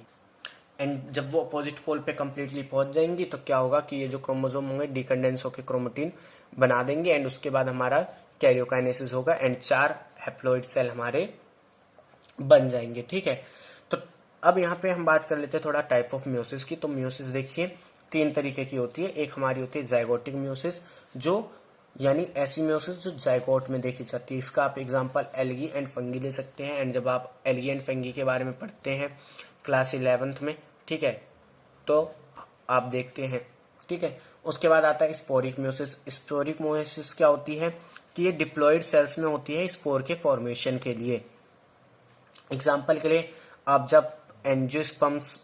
एंड जब वो अपोजिट पोल पे कंप्लीटली पहुंच जाएंगी तो क्या होगा कि ये जो क्रोमोसोम होंगे डिकंडेंस होकर क्रोमेटिन बना देंगे, एंड उसके बाद हमारा कैरियोकाइनेसिस होगा एंड 4 हैप्लॉइड सेल हमारे बन जाएंगे। ठीक है, तो अब यहाँ पे हम बात कर लेते हैं थोड़ा टाइप ऑफ म्योसिस की। तो म्योसिस देखिए 3 तरीके की होती है। एक हमारी होती है जाइगोटिक म्योसिस, जो यानी ऐसी म्योसिस जो जाइगोट में देखी जाती है। इसका आप एग्जांपल एल्गी एंड फंगी ले सकते हैं, एंड जब आप एल्गी एंड फंगी के बारे में पढ़ते हैं क्लास 11th में, ठीक है, तो आप देखते हैं। ठीक है, उसके बाद आता है स्पोरिक म्योसिस। स्पोरिक म्योसिस क्या होती है कि ये डिप्लॉयड सेल्स में होती है स्पोर के फॉर्मेशन के लिए। एग्जाम्पल के लिए आप जब एंजियोस्पर्म्स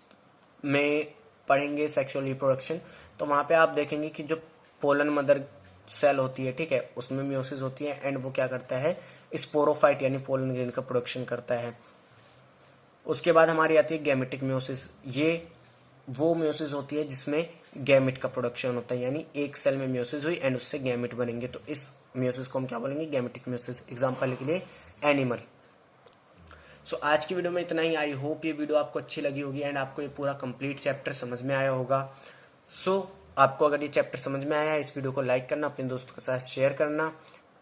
में पढ़ेंगे सेक्सुअल रिप्रोडक्शन, तो वहां पे आप देखेंगे कि जो पोलन मदर सेल होती है, ठीक है, उसमें म्योसिस होती है एंड वो क्या करता है, स्पोरोफाइट यानी पोलन ग्रेन का प्रोडक्शन करता है। उसके बाद हमारी आती है गैमेटिक म्योसिस। ये वो म्योसिस होती है जिसमें गैमेट का प्रोडक्शन होता है, यानी एक सेल में म्योसिस हुई एंड उससे गैमेट बनेंगे, तो इस म्योसिस को हम क्या बोलेंगे, गैमेटिक म्योसिस। एग्जाम्पल के लिए एनिमल। सो आज की वीडियो में इतना ही। आई होप ये वीडियो आपको अच्छी लगी होगी एंड आपको ये पूरा कंप्लीट चैप्टर समझ में आया होगा। सो आपको अगर ये चैप्टर समझ में आया, इस वीडियो को लाइक करना, अपने दोस्तों के साथ शेयर करना,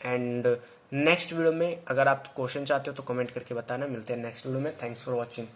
एंड नेक्स्ट वीडियो में अगर आप क्वेश्चन चाहते हो तो कमेंट करके बताना। मिलते हैं नेक्स्ट वीडियो में। Thanks for watching.